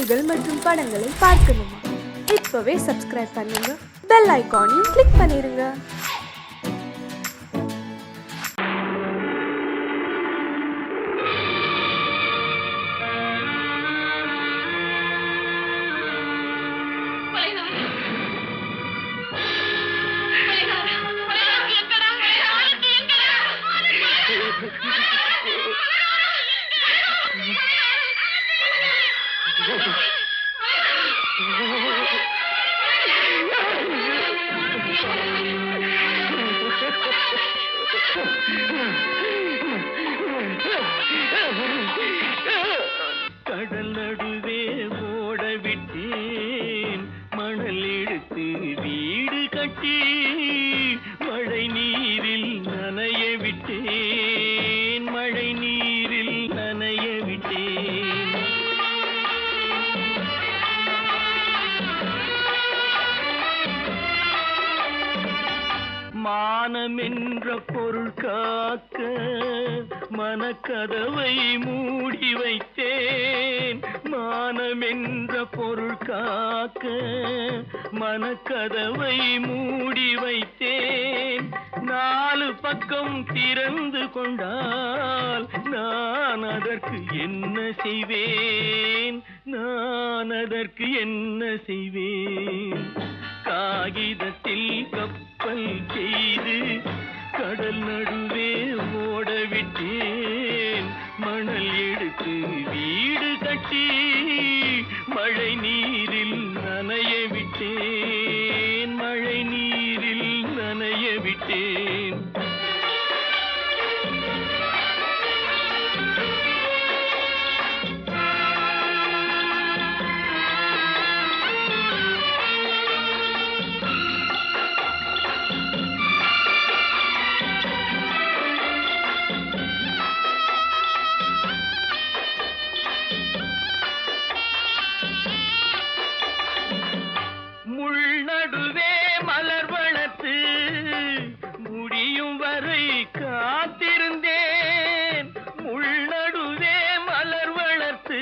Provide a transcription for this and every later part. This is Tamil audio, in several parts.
செய்திகள் மற்றும் படங்களை பார்க்கணுமா? இப்பவே சப்ஸ்கிரைப் பண்ணுங்க, பெல் ஐகானையும் கிளிக் பண்ணிருங்க. கடல் நடுவே ஓட விட்டேன், மணல் எடுத்து வீடு கட்டி மழை நீரில் நனைய விட்டேன், மழை நீரில் நனைய விட்டேன். மானம் என்ற பொருள் காக்க மனக்கதவை மூடி வைத்தேன், மானம் என்ற பொருள் காக்க மனக்கதவை மூடி வைத்தேன். 4 பக்கம் திறந்து கொண்டால் நான் அதற்கு என்ன செய்வேன், நான் அதற்கு என்ன செய்வேன்? காகிதத்தில் கப்பல் செய்து கடல் நடுவே ஓட விட்டேன், மணல் எடுத்து வீடு கட்டி மழை நீரில் நனைய விட்டேன், மழை நீரில் நனைய விட்டேன். நடுவே மலர் வளர்த்து முடியும் வரை காத்திருந்தேன், முள் நடுவே மலர் வளர்த்து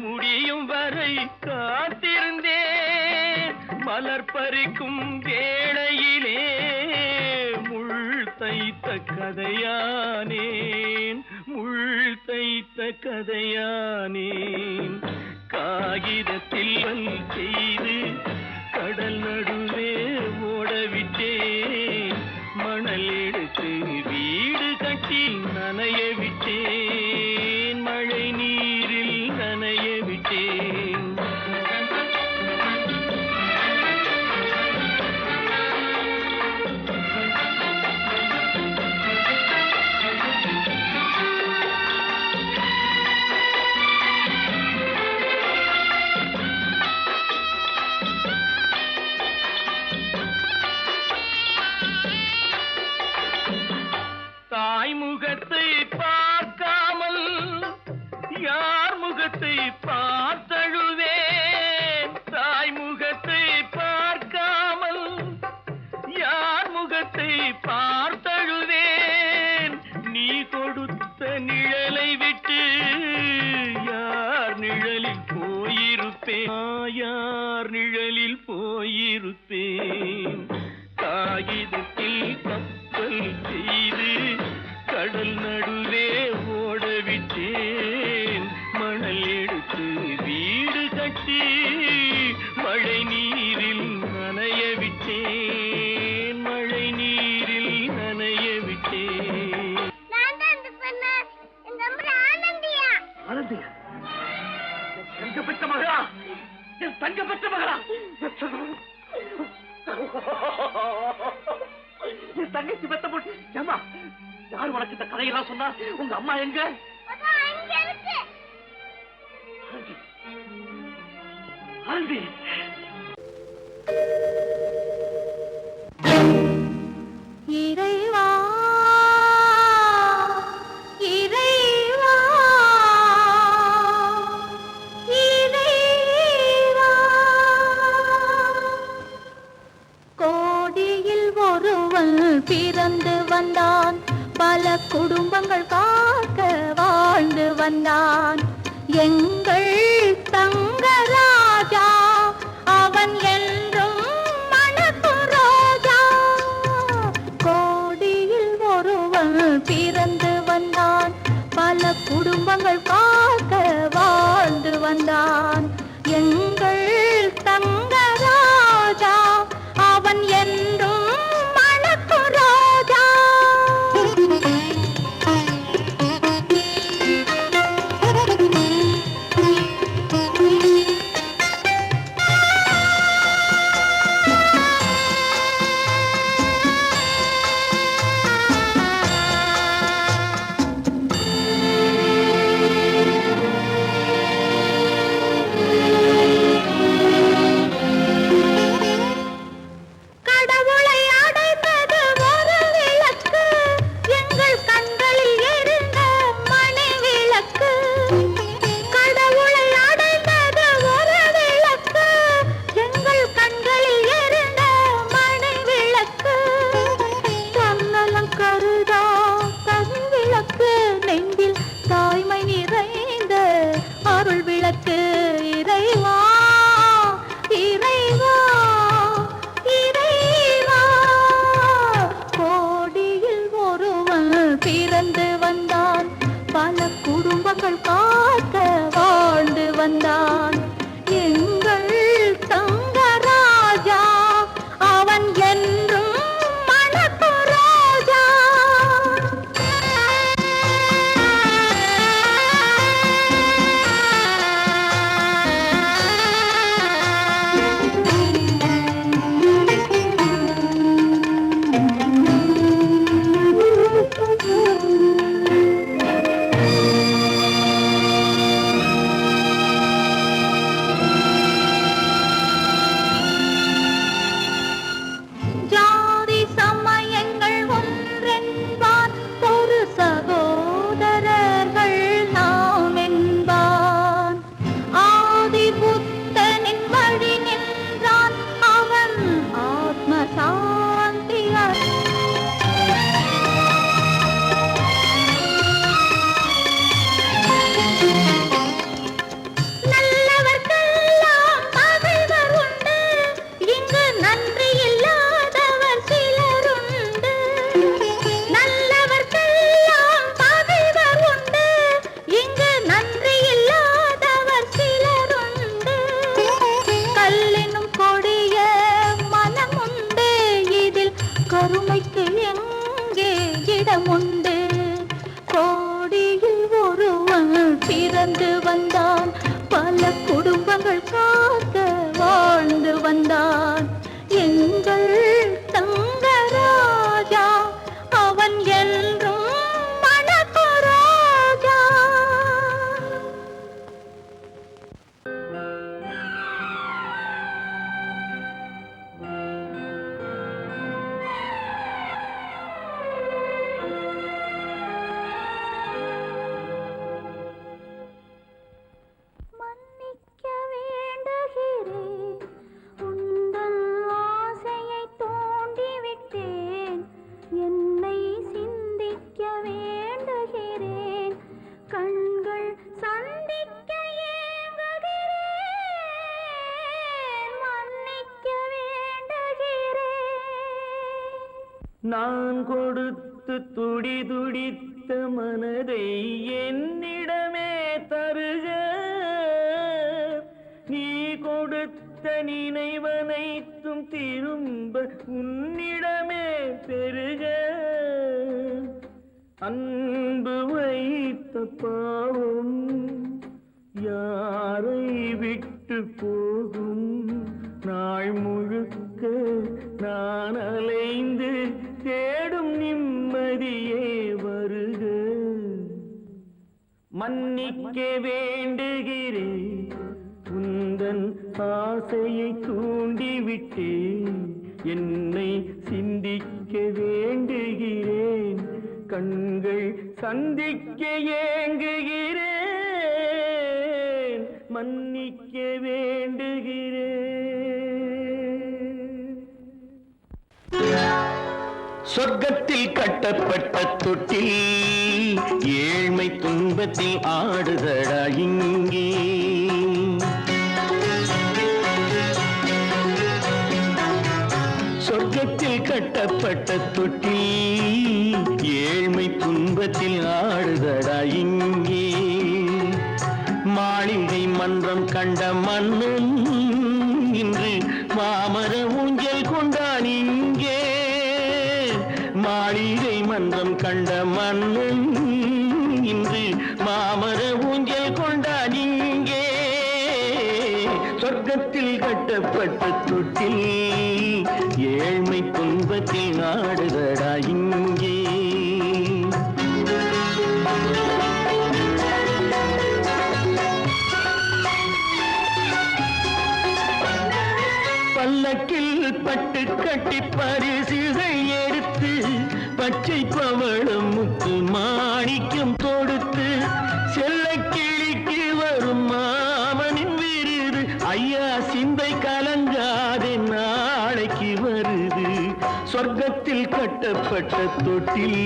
முடியும் வரை காத்திருந்தேன். மலர் பறிக்கும் வேளையிலே முள் தைத்த கதையானேன், முள் தைத்த கதையானேன். காகிதத்தில் செய்து கடல் நடுவே ஓட விட்டேன், மணல் எடுத்து வீடு கட்டி நனைய விட்டேன், மழை நீரில் நனைய விட்டேன். முகத்தை பார்க்காமல் யார் முகத்தை பார்த்தழுவேன், தாய் முகத்தை பார்க்காமல் யார் முகத்தை பார்த்தழுவேன். நீ கொடுத்த நிழலை விட்டு யார் நிழலில் போயிருப்பேன், யார் நிழலில் போயிருப்பேன். காகிதத்தில் கப்பல் செய்து கடல் நடுவே ஓட விட்டேன், மணல் எடுத்து வீடு கட்டி மழை நீரில் நனைய விட்டேன், மழை நீரில் நனைய விட்டேன். ஆனந்தியா? தங்க பெற்ற மகளா? என் தங்க பெற்ற மகளா? என் தங்கச்சி பெத்த போட்டு ஏமா யார் உனக்கு இந்த கதையெல்லாம் சொன்னா? உங்க அம்மா எங்க? ஆனந்தி, இறைவா இறைவா இறைவா, கோடியில் ஒருவன் பிறந்து வந்தான், பல குடும்பங்கள் காக்க வாழ்ந்து வந்தான். எங்கள் வந்தான் எங்கள் தங்கராஜா அவன் என்றும் மணக்கு ராஜா. ஜாதி சமயங்கள் ஒன்றென்பான் ஒரு சகோதரர்கள் நாம் என்பான். ஆதி புத்தனின் வழி நின்றான் அவன் ஆத்ம சாந்தி நல்லவர்க்கெல்லாம் பகைவர் உண்டு இங்கு நன்றி இல்லாதவர் சிலருண்டு. நல்லவர்க்கெல்லாம் பகைவர் உண்டு இங்கு நன்றி இல்லாதவர் சிலருண்டு. கல்லினும் கொடிய மனமுண்டு இதில் கருணைக்கு எங்கே இடமுண்டு. கோடியில் ஒருவன் பிறந்து வந்தான் பல குடும்பங்கள் காக்க வாழ்ந்து வந்தான் எங்கள் தங்கராஜா அவன் என்றும் மணக்கு ராஜா. மன்னிக்க வேண்டுகிறேன் உந்தன் ஆசையை தூண்டிவிட்டேன். என்னை சிந்திக்க வேண்டுகிறேன் கண்கள் சந்திக்க ஏங்குகிறேன். மன்னிக்க வேண்டுகிறேன். நான் கொடுத்து துடி துடித்த மனதை என்னிடமே தருக. நீ கொடுத்த நினைவனைத்தும் திரும்ப உன்னிடமே பெருக. அன்பு வைத்த பாவம் யாரை விட்டு போகும். நாள் முழுக்க நான் அலைந்து தேடும் நிம்மதியே வருக. மன்னிக்க வேண்டுகிறேன் உந்தன் ஆசையை தூண்டிவிட்டேன். என்னை சிந்திக்க வேண்டுகிறேன் கண்கள் சந்திக்க ஏங்குகிறேன். மன்னிக்க வேண்டுகிறேன். சொர்க்கத்தில் கட்டப்பட்ட தொட்டில் ஏழ்மை துன்பத்தில் ஆடுதடா இங்கே. சொர்க்கத்தில் கட்டப்பட்ட தொட்டில் ஏழ்மை துன்பத்தில் ஆடுதடா இங்கே. மாளிகை மன்றம் கண்ட மன்னன் இன்று மாமர ஊஞ்சல் கொண்டான் இங்கே. மாளிகை மன்றம் கண்ட மன்னன் இன்று மாமர ஊஞ்சல் கொண்டான் இங்கே. சொர்க்கத்தில் கட்டப்பட்ட தொட்டில் ஏழ்மை துன்பத்தில் ஆடுதடா இங்கே. பல்லக்கில் பட்டு கட்டி பரிசுகள் எடுத்து பச்சை பவளம் முத்து மாணிக்கம் தொடுத்து செல்ல கிளிக்கு வரும் மாமனின் விருது. ஐயா சிந்தை கலங்காதே நாளைக்கு வருது. சொர்க்கத்தில் கட்டப்பட்ட தொட்டில்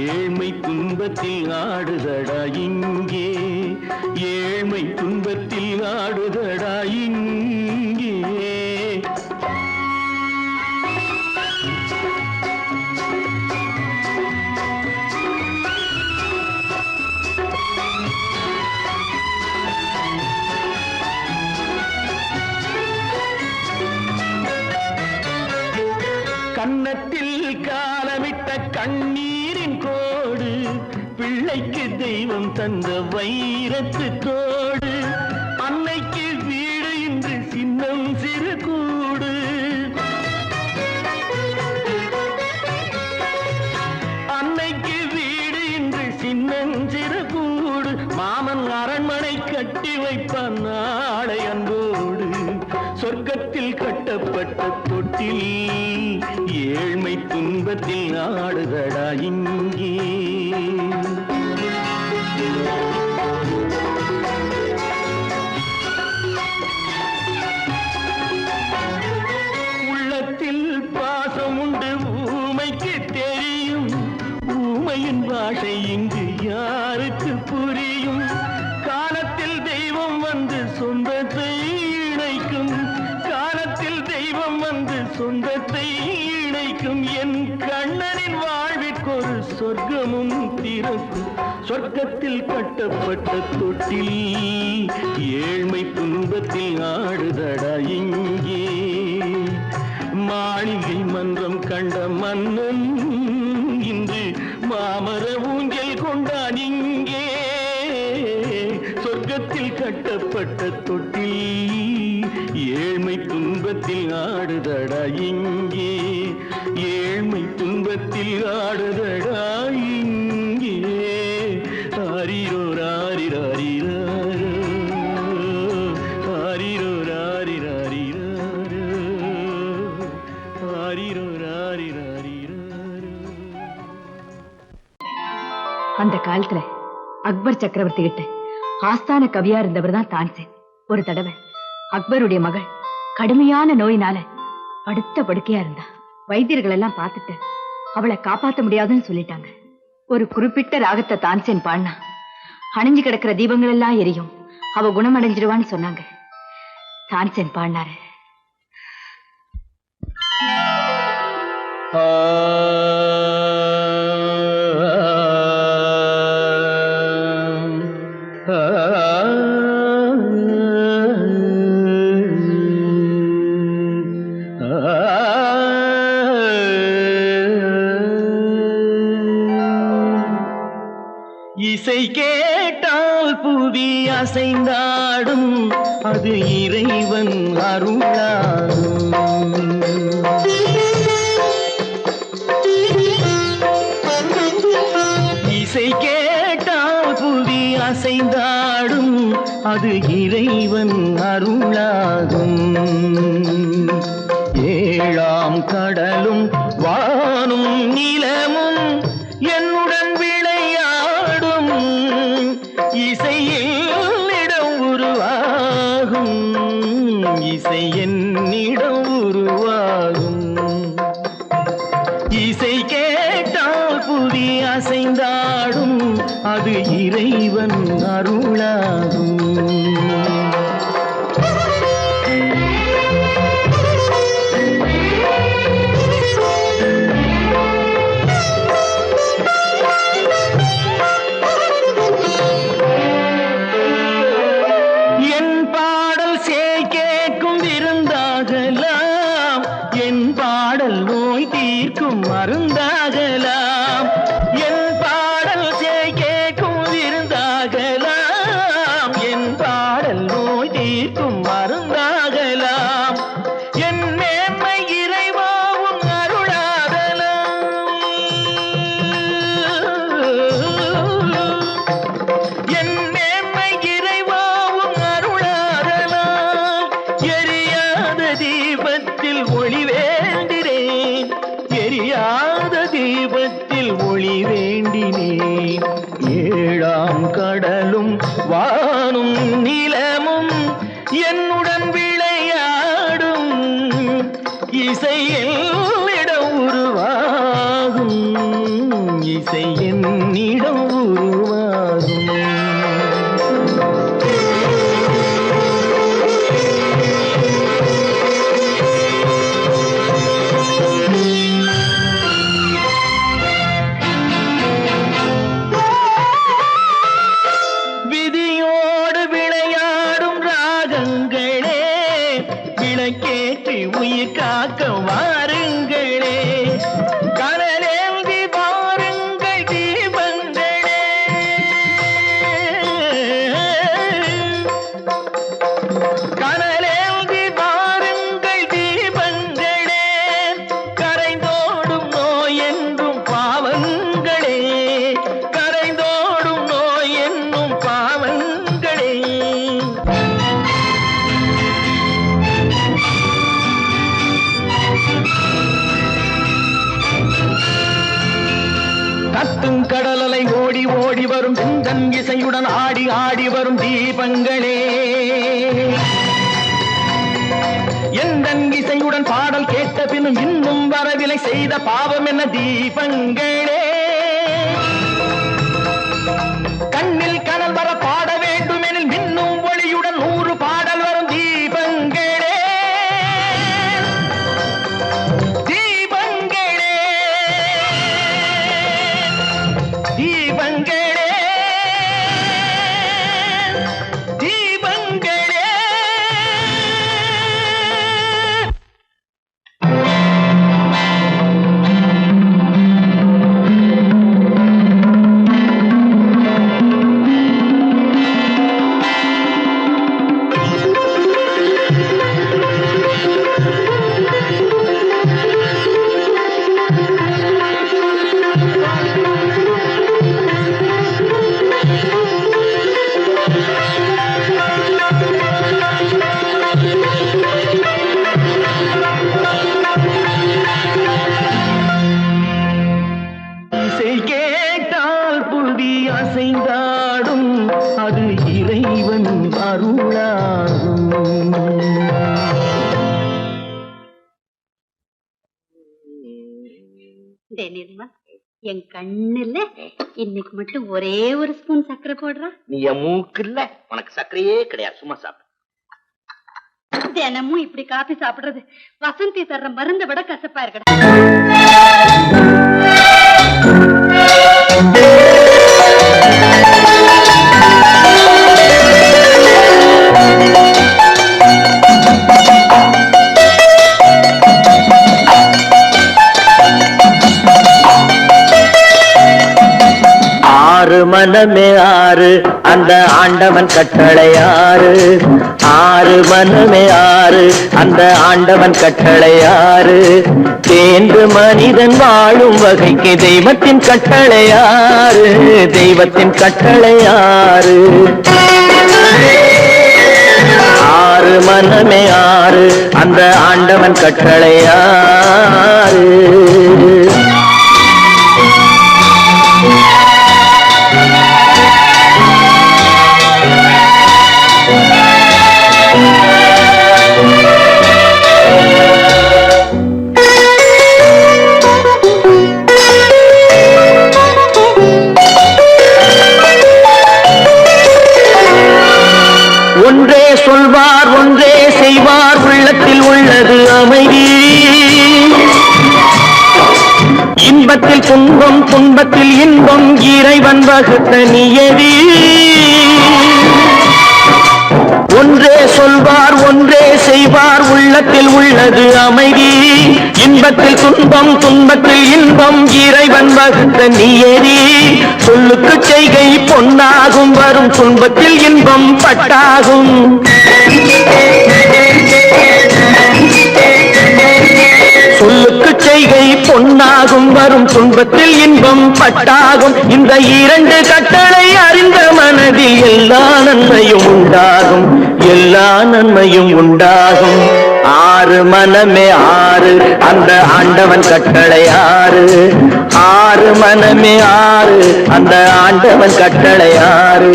ஏழ்மை துன்பத்தில் ஆடுதடா இங்கே. ஏழ்மை துன்பத்தில் ஆடுதடா இங்கே. கன்னத்தில் காலமிட்ட கண்ணீரின் கோடு, பிள்ளைக்கு தெய்வம் தந்த வைரத்து தோடு, அன்னைக்கு வீடு இன்று சின்னம் சிறு கூடு. அன்னைக்கு வீடு இன்று சின்னஞ்சிறு கூடு, மாமன் அரண்மனை கட்டி வைப்பான் நாளை அன்போடு. சொர்க்கத்தில் கட்டப்பட்ட தொட்டில் ஏழ்மை துன்பத்தில் ஆடுதடா இங்கே. உள்ளத்தில் பாசம் உண்டு ஊமைக்கு தெரியும், ஊமையின் பாஷை இங்கு யாருக்கு புரியும்? காலத்தில் தெய்வம் வந்து சொந்தத்தை இணைக்கும், காலத்தில் தெய்வம் வந்து சொந்தத்தை இணைக்கும். என் கண்ணனின் வாழ்விற்கொரு சொர்க்கமும் திறக்கும். சொர்க்கத்தில் கட்டப்பட்ட தொட்டில் ஏழ்மை துன்பத்தில் ஆடுதடா இங்கே. மாளிகை மன்றம் கண்ட மன்னன் இன்று மாமர ஊஞ்சல் கொண்டான் இங்கே. சொர்க்கத்தில் கட்டப்பட்ட தொட்டில் ஏழ்மை துன்பத்தில் ஆடுதடா இங்கே. ஏழ்மை துன்பத்தில் ஆடுதடா இங்கே. ஆரிரோ ராரிராரிராரோ, ஆரிரோ ராரிராரிராரோ, ஆரிரோ ராரிராரிராரோ. அந்த காலத்துல அக்பர் சக்கரவர்த்தி கிட்ட ஆஸ்தான கவியா இருந்தவர் தான் தான்சேன். ஒரு தடவை அக்பருடைய மகள் கடுமையான நோயினால படுத்த படுக்கையா இருந்தா. வைத்தியர்கள் எல்லாம் பார்த்துட்டு அவளை காப்பாத்த முடியாதுன்னு சொல்லிட்டாங்க. ஒரு குறிப்பிட்ட ராகத்தை தான்சேன் பாடினா அணிஞ்சு கிடக்கிற தீபங்கள் எல்லாம் எரியும், அவ குணமடைஞ்சிடுவான்னு சொன்னாங்க. தான்சேன் பாடினாரு. இசை கேட்டால் புவி அசைந்தாடும், அது இறைவன் அருளாகும். இசை கேட்டால் புவி அசைந்தாடும், அது இறைவன் அருளாகும். ஏழாம் கடலும் வானும் நிலமும் என்னுடன் விளையாடும், இசையில் இடம் உருவாகும், இசை என்னிடம் உருவாகும். இசை கேட்டால் புவி அசைந்தாடும், அது இறைவன் அருளாகும். மருந்தாகலாம் என் பாடல் கேட்கும் விருந்தாகலாம், என் பாடல் நோய் தீர்க்கும் மருந்தாகலாம், என் மேன்மை இறைவாவும் அருளாகலாம், என் மேன்மை இறைவாவும் அருளாகலாம். எரியாத தீபத்தில் ஒளி வேண்டினேன், எரியாத தீபத்தில் ஒளி வேண்டினேன். ஏழாம் கடலும் வானும் நிலமும் என்னுடன் விளையாடும், இசையில் இடம் உருவாகும், இசை என்னிடம் உருவாகும். விளக்கேற்றி உயிர் காக்க வாருங்களே, கத்தும் கடலலை ஓடி ஓடி வரும் சிந்தன் இசையுடன் ஆடி ஆடி வரும் தீபங்களே, எந்தன் இசையுடன் பாடல் கேட்ட பின்னும் இன்னும் வரவில்லை செய்த பாவம் என்ன தீபங்களே. கண்ணில் கனல் வர பாட வேண்டும் எனில் மின்னும் ஒளியுடன் 100 பாடல் வரும் தீபங்களே. தீபங்களே தீபங்களே தீபங்களே. இசை கேட்டால் புவி அசைந்தாடும், அது இறைவன் அருளாகும். நிர்மா, என் கண்ணுல இன்னைக்கு மட்டும் ஒரே ஒரு ஸ்பூன் சர்க்கரை போடுறா. நீ என் மூக்கு இல்ல, உனக்கு சர்க்கரையே கிடையாது, சும்மா சாப்பிடு. தினமும் இப்படி காபி சாப்பிடுறது வசந்தி தர்ற மருந்தை விட கசப்பா இருக்கடா. ஆறு மனமே ஆறு, அந்த ஆண்டவன் கட்டளை ஆறு. ஆறு மனமே ஆறு, அந்த ஆண்டவன் கட்டளை ஆறு. தேர்ந்து மனிதன் வாழும் வகைக்கு தெய்வத்தின் கட்டளை ஆறு. தெய்வத்தின் கட்டளை ஆறு. ஆறு மனமே ஆறு, அந்த ஆண்டவன் கட்டளை ஆறு. ஒன்றே சொல்வார் ஒன்றே செய்வார், உள்ளத்தில் உள்ளது அமைதி. இன்பத்தில் துன்பம் துன்பத்தில் இன்பம், இறைவன் வகுத்த நியதி. ஒன்றே சொல்வார் ஒன்றே செய்வார், உள்ளத்தில் உள்ளது அமைதி. இன்பத்தில் துன்பம் துன்பத்தில் இன்பம், இறைவன் வகுத்த நியதி. சொல்லுக்கு செய்கை பொன்னாகும், வரும் துன்பத்தில் இன்பம் பட்டாகும். சொல்லுக்கு செய்கை பொன்னாகும், வரும் துன்பத்தில் இன்பம் பட்டாகும். இந்த இரண்டு கட்டளை அறிந்த மனதில் எல்லா நன்மையும் உண்டாகும், எல்லா நன்மையும் உண்டாகும். ஆறு மனமே ஆறு, அந்த ஆண்டவன் கட்டளை ஆறு. ஆறு மனமே ஆறு, அந்த ஆண்டவன் கட்டளை ஆறு.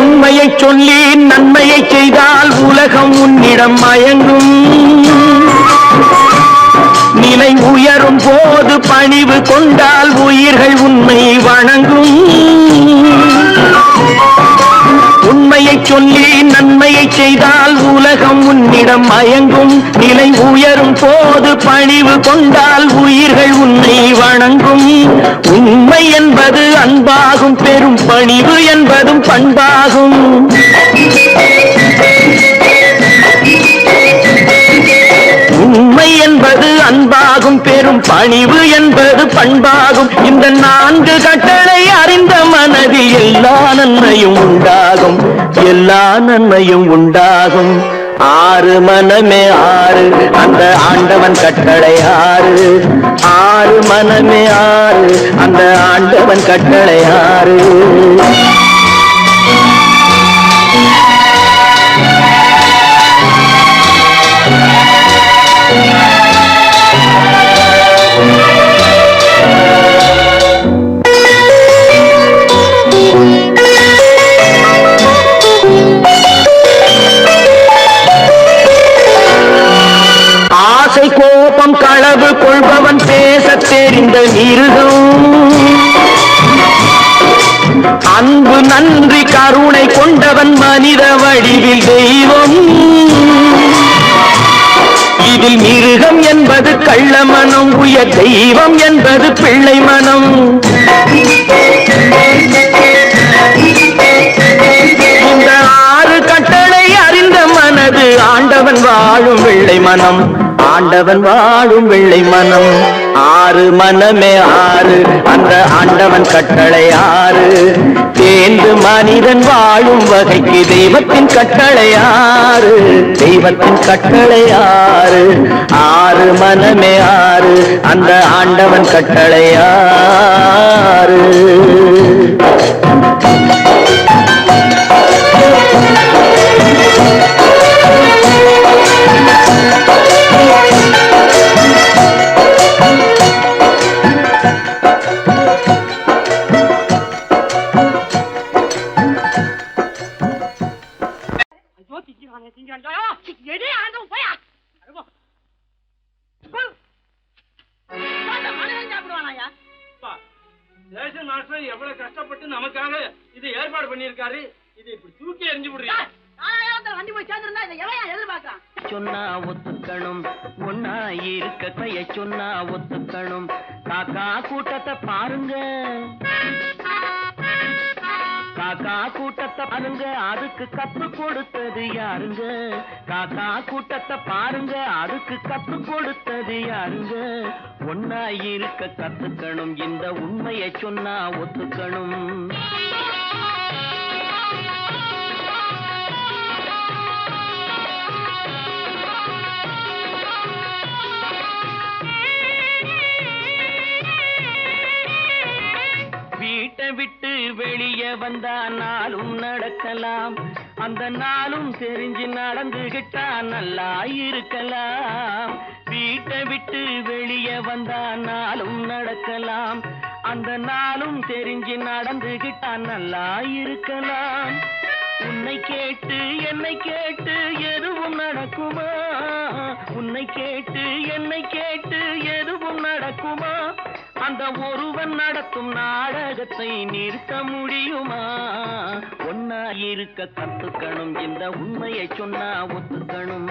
உண்மையை சொல்லி நன்மையை செய்தால் உலகம் உன்னிடம் மயங்கும். நிலை உயரும் போது பணிவு கொண்டால் உயிர்கள் உன்னை வணங்கும். உண்மையை சொல்லி நன்மையை செய்தால் உலகம் உன்னிடம் மயங்கும். நிலை உயரும் போது பணிவு கொண்டால் உயிர்கள் உன்னை வணங்கும். உண்மை என்பது அன்பாகும், பெரும் பணிவு என்பதும் பண்பாகும். உண்மை என்பது அன்பாகும், பெரும் பணிவு என்பது பண்பாகும். இந்த 4 கட்டளை அறிந்த மனதில் எல்லா நன்மையும் உண்டாகும், எல்லா நன்மையும் உண்டாகும். ஆறு மனமே ஆறு, அந்த ஆண்டவன் கட்டளை ஆறு. ஆறு மனமே ஆறு, அந்த ஆண்டவன் கட்டளை ஆறு. ஆசை கோபம் களவு கொள்பவன் பேசத் தெரிந்த மிருகம். அன்பு நன்றி கருணை கொண்டவன் மனித வடிவில் தெய்வம். இதில் மிருகம் என்பது கள்ள மனம், உயர் தெய்வம் என்பது பிள்ளை மனம். இந்த ஆறு கட்டளை அறிந்த மனது ஆண்டவன் வாழும் வெள்ளை மனம். ஆண்டவன் வாழும் வெள்ளை மனம். ஆறு மனமே ஆறு, அந்த ஆண்டவன் கட்டளை ஆறு. தேர்ந்து மனிதன் வாழும் வகைக்கு தெய்வத்தின் கட்டளை ஆறு. தெய்வத்தின் கட்டளை ஆறு. ஆறு மனமே ஆறு, அந்த ஆண்டவன் கட்டளை ஆறு. எவ்வளவு கஷ்டப்பட்டு நமக்காக இது ஏற்பாடு பண்ணிருக்காரு. இது இப்படி தூக்கி எறிஞ்சு விடுறீங்க. வண்டி போய் சேர்ந்திருந்தா இதை எவையா எதிர்பார்க்கலாம். சொன்னா ஒத்துக்கணும், ஒன்னா இருக்க கைய சொன்னா ஒத்துக்கணும். காக்கா கூட்டத்தை பாருங்க, காக்கா கூட்டத்தை பாருங்க, அதுக்கு கத்து கொடுத்தது யாருங்க? காக்கா கூட்டத்தை பாருங்க, அதுக்கு கத்து கொடுத்தது யாருங்க? ஒன்னா இருக்க கத்துக்கணும், இந்த உண்மையை சொன்னா ஒத்துக்கணும். வீட்டை விட்டு வெளியே வந்தா நாளும் நடக்கலாம், அந்த நாளும் தெரிஞ்சு நடந்துகிட்டா நல்லா இருக்கலாம். வீட்டை விட்டு வெளியே வந்தா நாளும் நடக்கலாம், அந்த நாளும் தெரிஞ்சு நடந்துகிட்டா நல்லா இருக்கலாம். உன்னை கேட்டு என்னை கேட்டு எதுவும் நடக்குமா? உன்னை கேட்டு என்னை கேட்டு எதுவும் நடக்குமா? அந்த ஒருவன் நடத்தும் நாடகத்தை நிறுத்த முடியுமா? ஒன்னா இருக்க கத்துக்கணும், இந்த உண்மையை சொன்னா ஒத்துக்கணும்.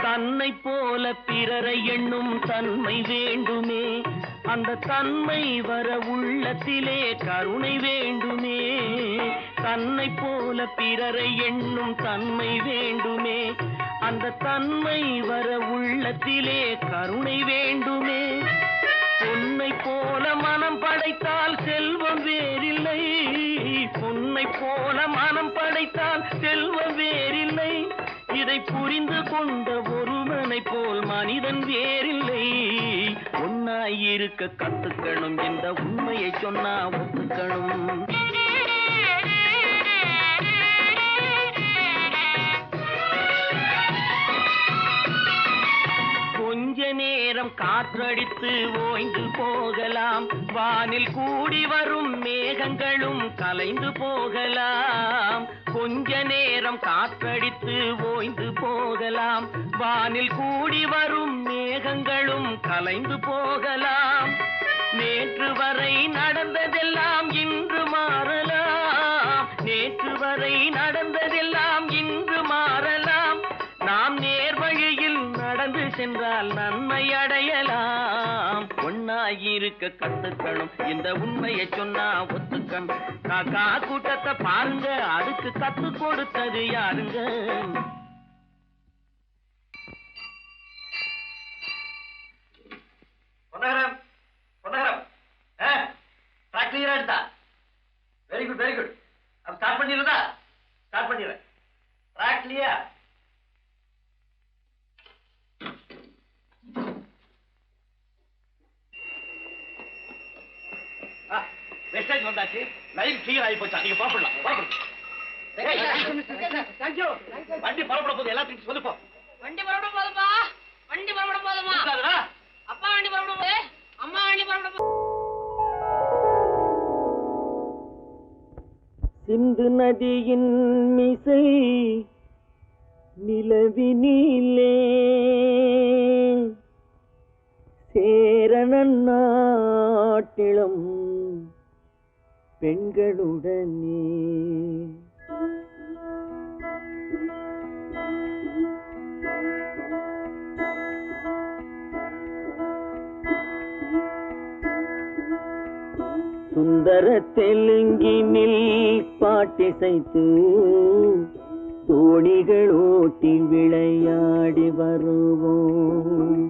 தன்னை போல பிறரை எண்ணும் தன்மை வேண்டுமே, அந்த தன்மை வர உள்ளத்திலே கருணை வேண்டுமே. தன்னை போல பிறரை எண்ணும் தன்மை வேண்டுமே, அந்த தன்மை வர உள்ளத்திலே கருணை வேண்டுமே. பொன்னை போல மனம் படைத்தால் செல்வம் வேறில்லை, பொன்னை போல மனம் படைத்தால் செல்வம் வேறில்லை. இதை புரிந்து கொண்ட ஒருவனை போல் மனிதன் வேறில்லை. ஒன்னாய் இருக்க கத்துக்கணும், இந்த உண்மையை சொன்னா ஒத்துக்கணும். கொஞ்ச நேரம் காற்றடித்து ஓய்ந்து போகலாம், வானில் கூடி வரும் மேகங்களும் கலைந்து போகலாம். கொஞ்ச நேரம் காற்றடித்து ஓய்ந்து போகலாம், வானில் கூடி வரும் மேகங்களும் கலைந்து போகலாம். நேற்று வரை நடந்ததெல்லாம் இன்று மாறலாம், நேற்று வரை நடந்ததெல்லாம் இன்று மாறலாம். நாம் நேர்வழியில் நடந்து சென்றால் நன்மை அடையலாம். ஒன்னாயிருக்க கத்துக்கணும், இந்த உண்மையை சொன்னா ஒத்துக்கணும். காக்கா கூட்டத்தை பாருங்க, அதுக்கு கத்து கொடுத்தது யாருங்க? பொன்னகரம் பொன்னகரம் ட்ராக் கிளியரா எடுத்தா வெரி குட் வெரி குட் அப்ப ஸ்டார்ட் பண்ணிடுறதா ஸ்டார்ட் பண்ணிடுறேன் ட்ராக் கிளியர் மெசேஜ் வந்தாச்சு லைன் கிளியர் ஆகி போச்சா நீங்க புறப்படலாம் வண்டி புறப்பட போது எல்லாத்தையும் சொல்லுப்போ வண்டி புறப்பட போதுமா வண்டி புறப்பட போதுமா அப்பா வண்டி புறப்பட போது அம்மா வண்டி புறப்பட போது சிந்து நதியின் மிசை நிலவினிலே சேரணன் நாட்டிளம் பெண்களுடனே சுந்தர தெலுங்கினில் பாட்டிசைத்து தோணிகள் ஓட்டி விளையாடி வருவோம்.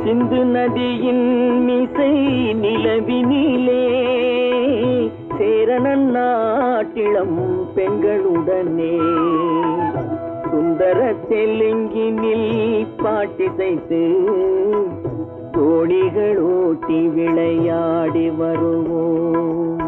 சிந்து நதியின் மிசை நிலவினிலே சேரணன் நாட்டிளம் பெண்களுடனே சுந்தர தெலுங்கினில் பாட்டிசைத்து தோணிகள் ஓட்டி விளையாடி வருவோம்.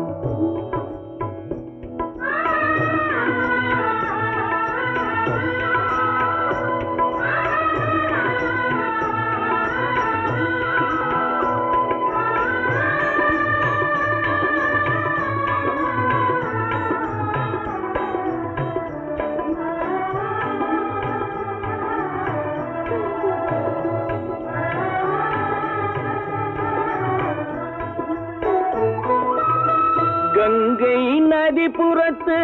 கங்கை நதிபுறத்து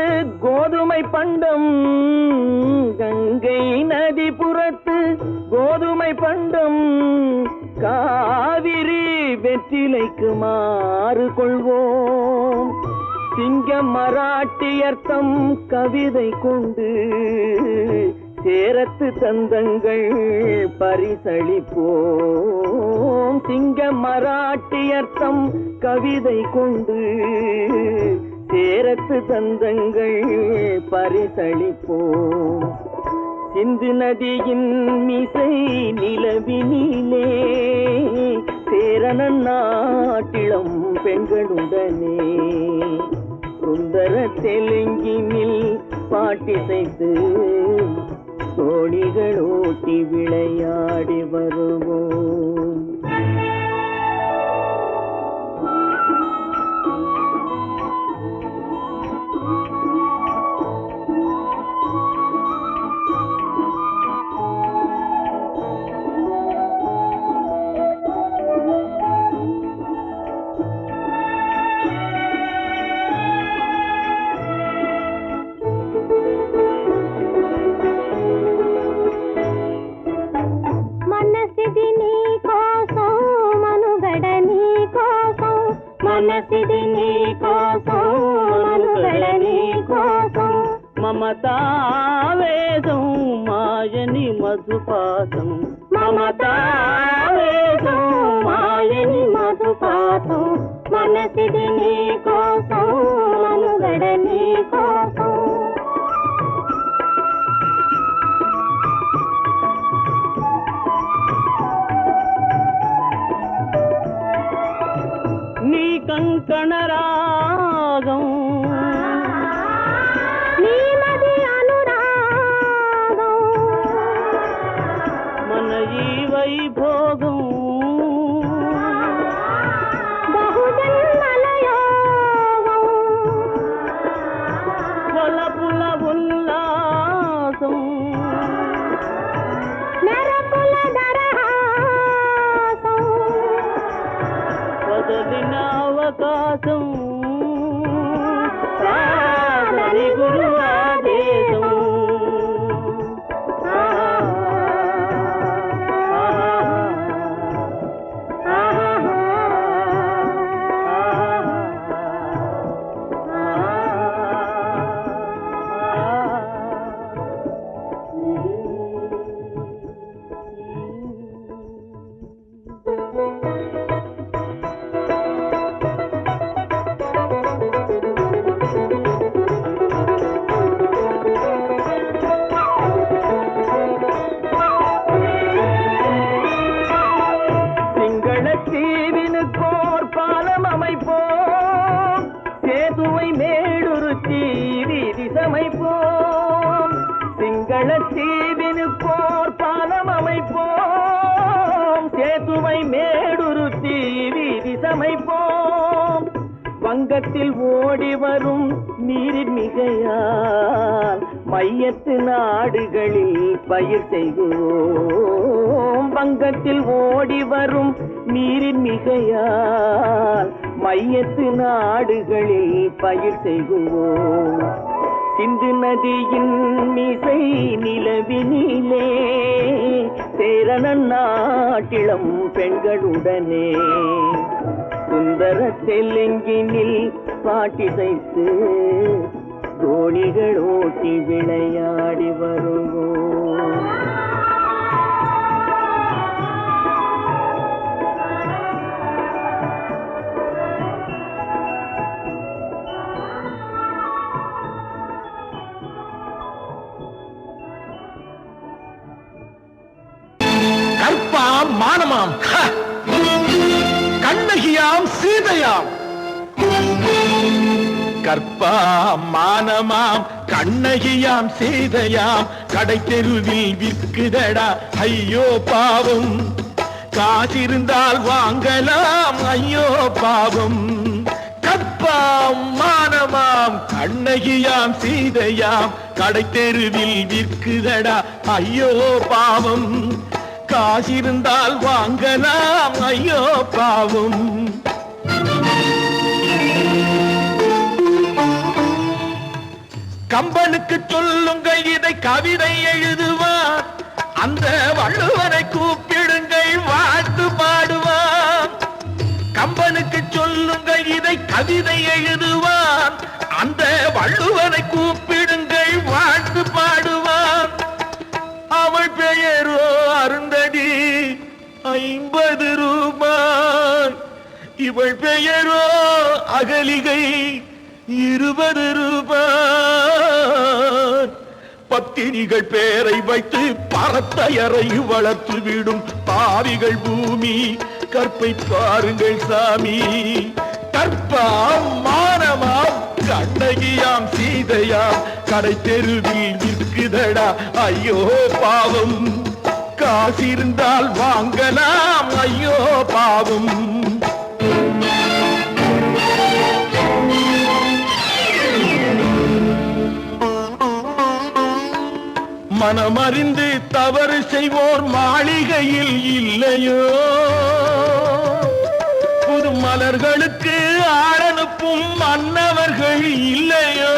கோதுமை பண்டம், கங்கை நதிபுறத்து கோதுமை பண்டம், காவிரி வெற்றிலைக்கு மாறு கொள்வோம். சிங்க மராட்டியர்த்தம் கவிதை கொண்டு சேரத்து தந்தங்கள் பரிசளிப்போம். சிங்க மராட்டியர்த்தம் கவிதை கொண்டு சேரத்து தந்தங்கள் பரிசளிப்போம். சிந்து நதியின் மிசை நிலவினிலே சேரணன் நாட்டிளம் பெண்களுடனே சுந்தர தெலுங்கினில் பாட்டிசைத்து தோணிகள் ஓட்டி விளையாடி வருவோம். మనసిది నీ కోసం మనుగడ నీ కోసం మమతావేదం మాయని మధుపాసం మమతావేదం మాయని మధుపాసం మనసిది నీ కోసం మనుగడ నీ కోసం కంకణరాగం నీమది అనురాగం మన ఈ వైభోగం బహుజన్మల యోగం వలపుల ఉల్లాసం మెరపుల దరహాసం వదలిన అవకాశం సాధని గురు ఆదేశం முல்லைத்தீவினுக்கோர் பாலம் அமைப்போம், சேதுவை மேடுருத்தி வீதி சமைப்போம். வங்கத்தில் ஓடி வரும் நீரின் மிகையால் மையத்து நாடுகளில் பயிர் செய்வோம். வங்கத்தில் ஓடி வரும் நீரின் மிகையால் மையத்து நாடுகளில் பயிர் செய்வோம். சிந்து நதியின் மிசை நிலவினிலே சேரணன் நாட்டிளம் பெண்களுடனே சுந்தர தெலுங்கினில் பாட்டிசைத்து தோணிகள் ஓட்டி விளையாடி வருவோம். கற்பாம் மானமாம் கண்ணகியாம் சீதையாம். கற்பாம் மானமாம் கண்ணகியாம் சீதையாம் கடை தெருவில் விற்குதடா ஐயோ பாவம். காசிருந்தால் வாங்கலாம் ஐயோ பாவம். கற்பாம் மானமாம் கண்ணகியாம் சீதையாம் கடை தெருவில் விற்குதடா ஐயோ பாவம். காசிருந்தால் வாங்கலாம் ஐயோ பாவம். கம்பனுக்கு சொல்லுங்கள் இதை கவிதை எழுதுவார், அந்த வள்ளுவனை கூப்பிடுங்கள் வாழ்த்து பாடுவார். கம்பனுக்கு சொல்லுங்கள் இதை கவிதை எழுதுவார், அந்த வள்ளுவனை கூப்பிடுங்கள் வாழ்த்து பாடுவார். அவள் பெயரோ அருந்ததி 50 ரூபாய், இவள் பெயரோ அகலிகை 20 ரூபாய். பத்தினிகள் பேரை வைத்து பரத்தையறை வளர்த்து விடும் பாவிகள் பூமி. கற்பை பாருங்கள் சாமி. கற்பாம் மானமாம் கண்ணகியாம் சீதையாம் கடை தெருவில் விற்குதடா ஐயோ பாவம். காசிருந்தால் வாங்கலாம் ஐயோ பாவம். மனமறிந்து தவறு செய்வோர் மாளிகையில் இல்லையோ, புது மலர்களுக்கு ஆளனுப்பும் மன்னவர்கள் இல்லையோ.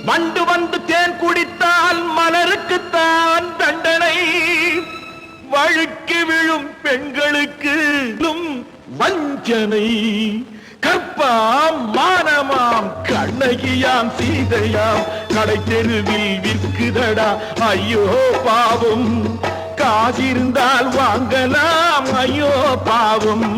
வண்டு வந்து தேன் குடித்தால் மலருக்குத்தான் தண்டனை, வழுக்கி விழும் பெண்களுக்கு வஞ்சனை. கற்பாம் மானமாம் கண்ணகியாம் சீதையாம் கடை தெருவில் விற்குதடா ஐயோ பாவம். காசிருந்தால் வாங்கலாம் ஐயோ பாவம்.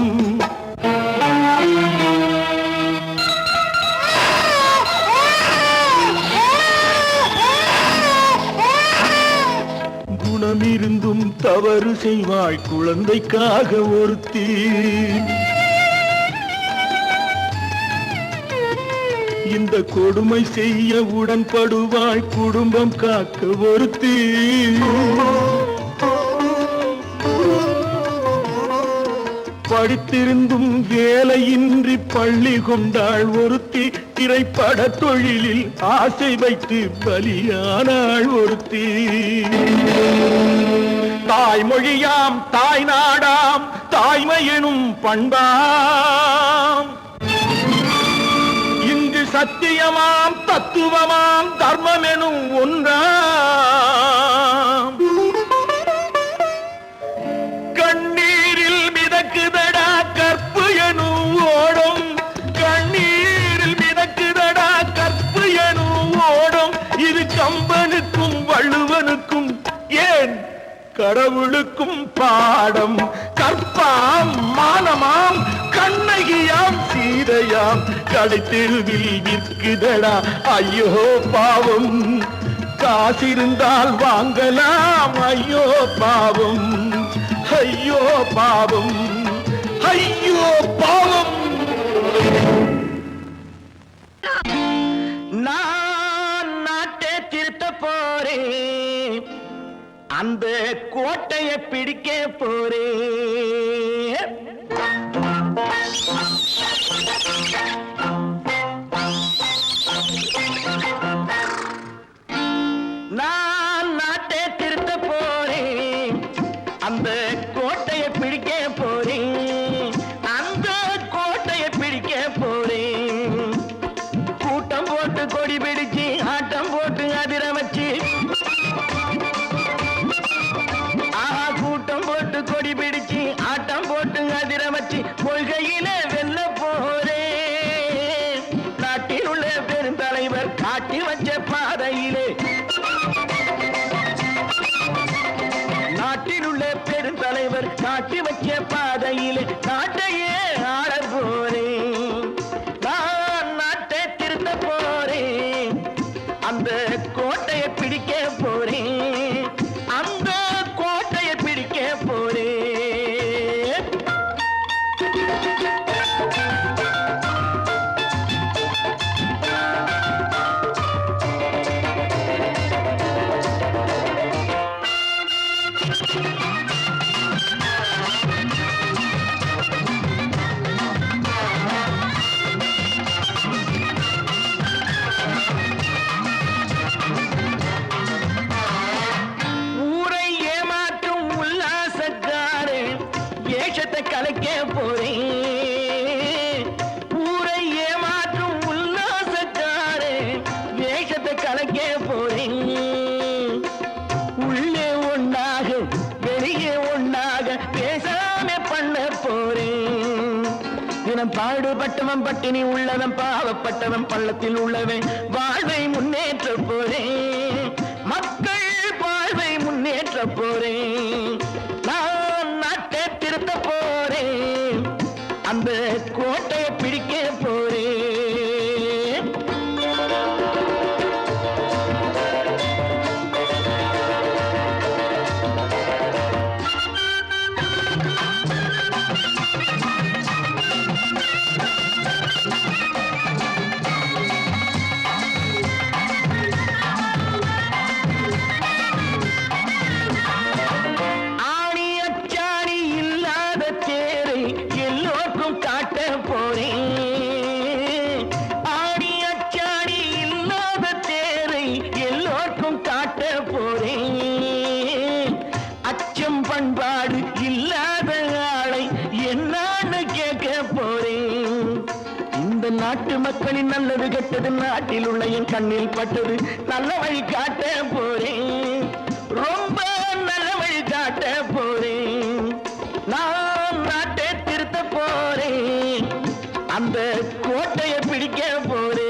குணமிருந்தும் தவறு செய்வாய் குழந்தைக்காக ஒருத்தி. இந்த கொடுமை செய்ய உடன்படுவாய் குடும்பம் காக்க ஒருத்தி. படித்திருந்தும் வேலையின்றி பள்ளி கொண்டாள் ஒருத்தி. திரைப்பட தொழிலில் ஆசை வைத்து பலியானாள் ஒருத்தி. தாய்மொழியாம் தாய் நாடாம் தாய்மையெனும் பண்பாம். இங்கு சத்தியமாம் தத்துவமாம் தர்மமெனும் ஒன்றாம். கண்ணீரில் மிதக்குதடா கற்பு எனும் ஓடும். கண்ணீரில் மிதக்குதடா கற்பு எனும் ஓடும். இது கம்பனுக்கும் வள்ளுவனுக்கும் ஏன் கடவுளுக்கும் பாடம். கற்பாம் மானமாம் கண்ணகியாம் சீதையாம் கடை தெருவில் விற்குதடா ஐயோ பாவம். காசிருந்தால் வாங்கலாம் ஐயோ பாவம். ஐயோ பாவம். ஐயோ பாவம். நான் நாட்டை திருத்த போறேன், அந்த கோட்டையை பிடிக்க போறேன். நான் நாட்டை திருத்த போறேன், அந்த கோட்டையை பிடிக்க போறேன், அந்த கோட்டையை பிடிக்க போறேன். கூட்டம் போட்டு கொடி பிடிச்சு ஆட்டம் போட்டு அதிர வச்சு, கூட்டம் போட்டு கொடி பிடிச்சு ஆட்டம் போட்டு அதிர வச்சு கொள்கையில வெல்ல போறேன். நாட்டில் உள்ள பெருந்தலைவர் காட்டி வச்ச பாதையிலே, நாட்டில் உள்ள பெருந்தலைவர் காட்டி வச்ச பாதையிலே நாட்டையே ஆள போறேன். நான் நாட்டை திருத்த போறேன், அந்த கோட்டையை பிடிக்க போறேன், அந்த கோட்டையை பிடிக்க போறேன். ஊரை ஏமாற்றும் உல்லாசக்காரன் வேஷத்தை கலைக்க போறேன். ஊரை ஏமாற்றும் உல்லாசக்காரன் வேஷத்தை கலைக்க போறேன். உள்ளே ஒண்ணாக வெளியே ஒண்ணாக பேசாம பண்ண போறேன். தினம் பாடுபட்டவன் பட்டினி உள்ளவன் பாவப்பட்டவன் பள்ளத்தில் உள்ளவன் வாழ்வை முன்னேற்ற போறேன். மக்கள் வாழ்வை முன்னேற்ற போறேன். நான் நாட்டை திருத்த போறேன், அந்த கோட்டையை பிடிக்க போறேன். ஆணி அச்சாணி இல்லாத தேரை எல்லோருக்கும் காட்ட போறேன். ஆணி அச்சாணி இல்லாத தேரை எல்லோருக்கும் காட்ட போறேன். அச்சம் பண்பாடு இல்லாத ஆளை என்னான்னு கேட்க போறேன். இந்த நாட்டு மக்களின் நல்லது கெட்டது நாட்டில் உள்ள என் கண்ணில் பட்டது நல்ல வழி காட்ட போறேன். ரொம்ப நல்ல வழி காட்ட போறேன். நான் நாட்டை திருத்த போறேன், அந்த கோட்டையை பிடிக்க போறேன்.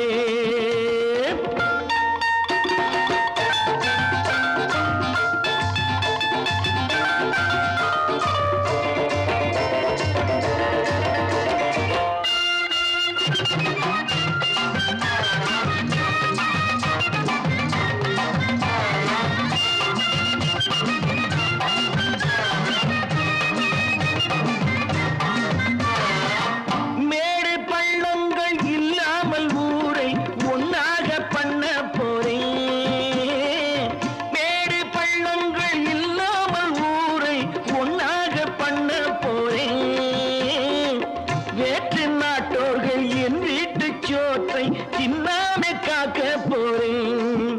மேடு பள்ளங்கள் இல்லாமல் ஊரை ஒன்னாக பண்ண போறேன். மேடு பள்ளங்கள் இல்லாமல் ஊரை ஒன்னாக பண்ண போறேன். வேற்று நாட்டோர்கள் என் வீட்டு சோற்றை தின்னாம காக்க போறேன்.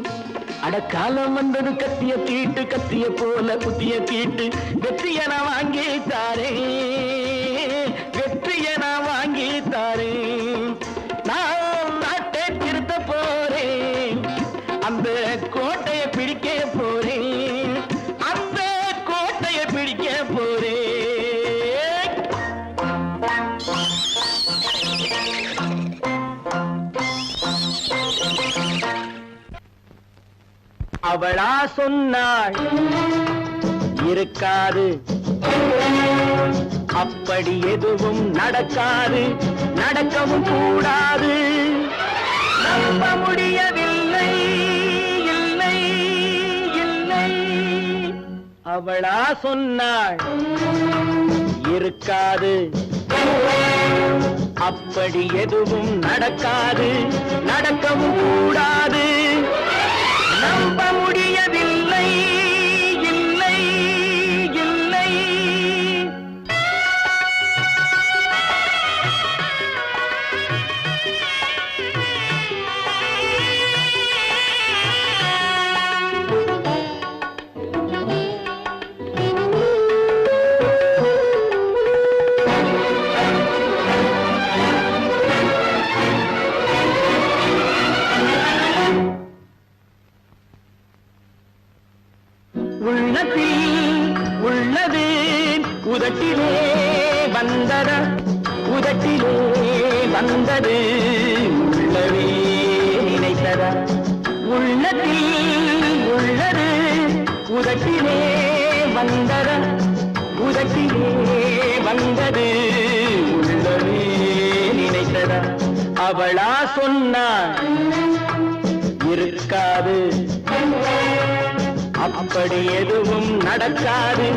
அடக்காலம் வந்தது கத்திய தீட்டு, கத்திய போல குத்திய தீட்டு வெற்றிய நான் வாங்கி தாரேன், வெற்றிய நான் வாங்கி தாரேன். நான் நாட்டை திருத்த போறேன், அந்த கோட்டையை பிடிக்க போறேன், அந்த கோட்டையை பிடிக்க போறேன். அவளா சொன்னாள் இருக்காது, அப்படி எதுவும் நடக்காது, நடக்கவும் கூடாது. நம்ப முடியவில்லை, இல்லை இல்லை. அவளா சொன்னாள் இருக்காது, அப்படி எதுவும் நடக்காது, நடக்கவும் கூடாது. நம்ப முடியவில்லை, இல்லை இல்லை. உள்ளத்தில் உள்ளது உதட்டிலே வந்தத, உதட்டிலே வந்தது உள்ளவே நினைத்தத. உள்ளத்தில் உள்ளது உதட்டிலே வந்தத, உதட்டிலே வந்தது உள்ளவே நினைத்தத. அவளா சொன்னாள் இருக்காது, அப்படி எதுவும் நடக்காது,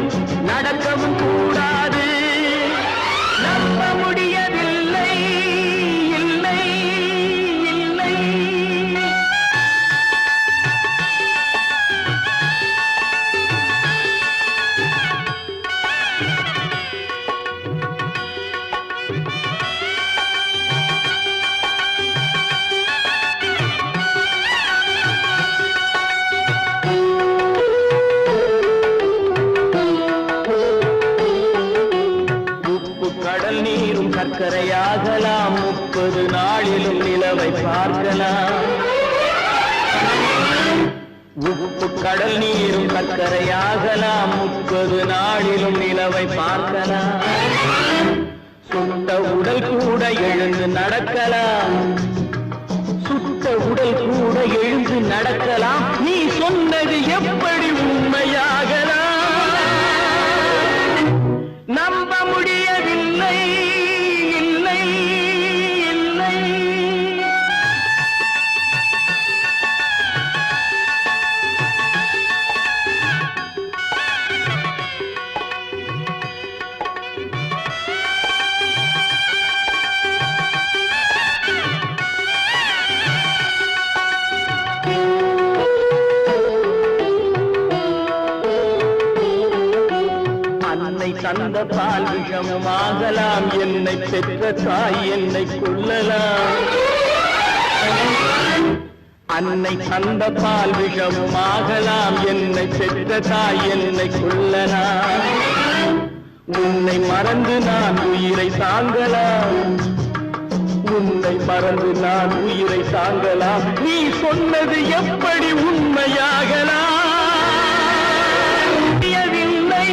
நடக்கவும் கூடாது. நம்ப முடியவில்லை, இல்லை இல்லை. சர்க்கரையாகலாம், 30 நாளிலும் நிலவை பார்க்கலாம். உப்பு கடல் நீரும் சர்க்கரையாகலாம், 30 நாளிலும் நிலவை பார்க்கலாம். சுட்ட உடல் கூட எழுந்து நடக்கலாம், சுட்ட உடல் கூட எழுந்து நடக்கலாம். நீ சொன்னது எப்படி உண்மையாகலாம்? நம்ப முடியவில்லை, இல்லை இல்லை. அன்னை தந்த பால் விஷமும் ஆகலாம், என்னை பெற்ற தாய் என்னை கொள்ளலாம். அன்னை தந்த பால் விஷமும் ஆகலாம், என்னை பெற்ற தாய் என்னை கொள்ளலாம். உன்னை மறந்து நான் உயிரை தாங்கலாம், உன்னை மறந்து நான் உயிரை தாங்கலாம். நீ சொன்னது எப்படி உண்மையாகலாம்? இல்லை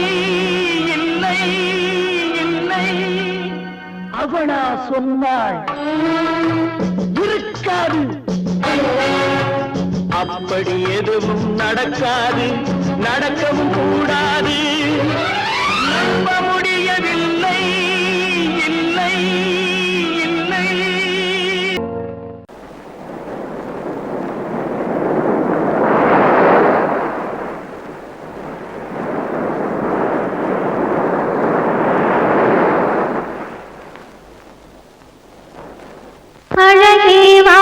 இல்லை. அவளா சொன்னாள் இருக்காது, அப்படி எதுவும் நடக்காது, நடக்கவும் கூடாது. நம்ப முடியவில்லை, இல்லை இல்லை. அழகே வா,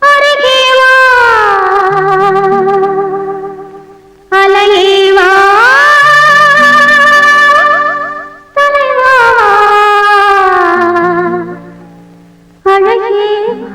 அருகே வா, அலையே வா, தலைவா, அழகே வா.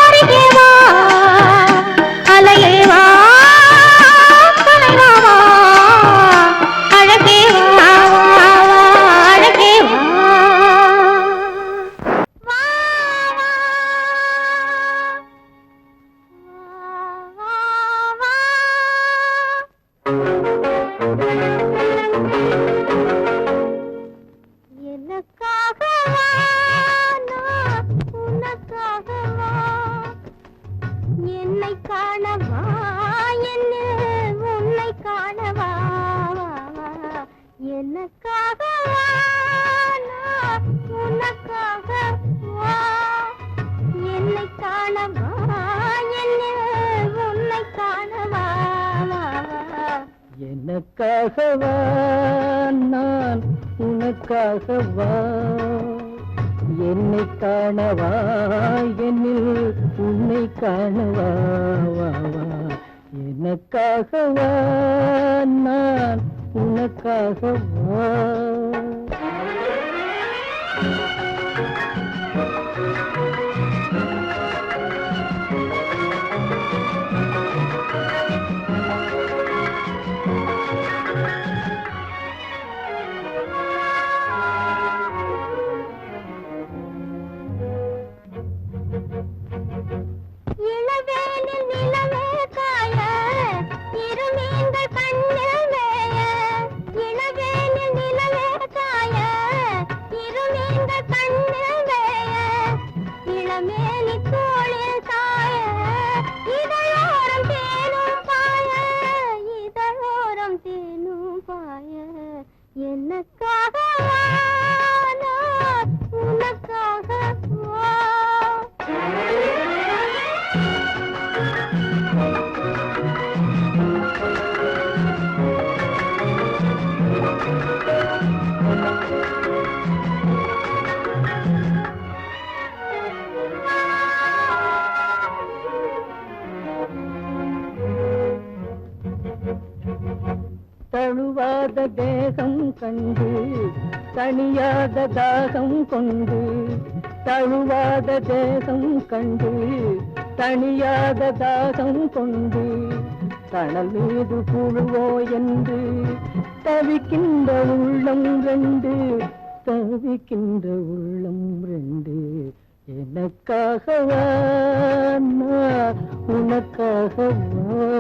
அருகே வா அலையே வா தலைவா வா அழகே வா அழகே வா எனக்காகவா நான் உனக்காகவா என்னை காணவா என்ன உன்னை காணவா எனக்காகவா நான் உனக்காகவா என்னை காணவா என்ன உன்னை காணவா எனக்காகவா நான் உனக்காகவா என்னை காணவா என்னில் உன்னை காணவா வா வா எனக்காகவா நான் உனக்காகவா இளவேனில் நிலவே காய இருமீன்கள் கண்ணில் மேய இளவேனில் நிலவே காய இருமீன்கள் கண்ணில் மேய இளமேனி தோளில் சாய இதழோரம் தேனும் பாய இதழோரம் தேனும் பாய எனக்காகவா நான் உனக்காகவா தழுவாத தேகம் கண்டு தனியாத தாகம் கொண்டு தழுவாத தேகம் கண்டு தனியாத தாகம் கொண்டு தணல் மீது புழுவோ என்று தவிக்கின்ற உள்ளம் ரெண்டு தவிக்கின்ற உள்ளம் ரெண்டு எனக்காகவா நான் உனக்காகவா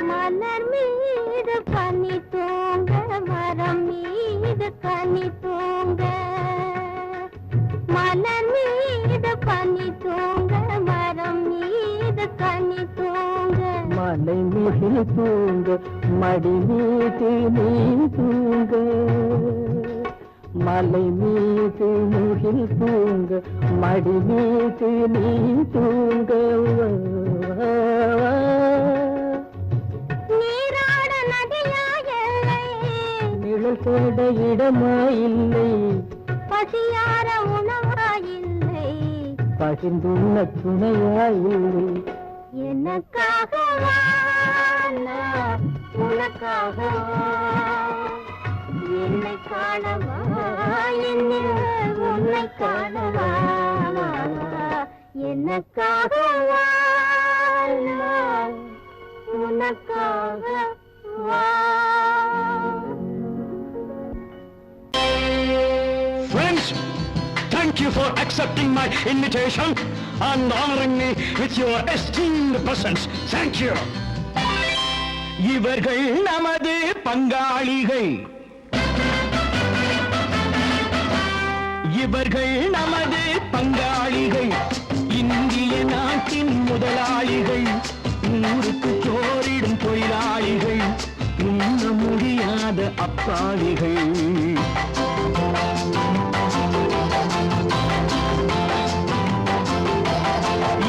மலர் மீது பனி தூங்க மரம் மீது கனி தூங்க மலர் மீது பனி தூங்க மரம் மீது கனி தூங்க மலை மீது தூங்க மடி மீது நீ தூங்க மலை மீது முகில் தூங்க மடி மீது நீ தூங்க நீராட நதியாயல்லை நிழல் தேட இடமா இல்லை பசியார உணவாயில்லை பகிர்ந்துள்ள துணையா இல்லை எனக்காகவா நான் உனக்காகவா என்னை காணவா என்னில் உன்னை காணவா எனக்காகவா நான் உனக்காகவா Friends, thank you for accepting my invitation and honoring me with your esteemed presence. Thank you. இவர்கள் நமது பங்காளிகள், இவர்கள் நமது பங்காளிகள், இந்திய நாட்டின் முதலாளிகள், ஊருக்கு சோறிடும் தொழிலாளிகள், உண்ண முடியாத அப்பாவிகள்.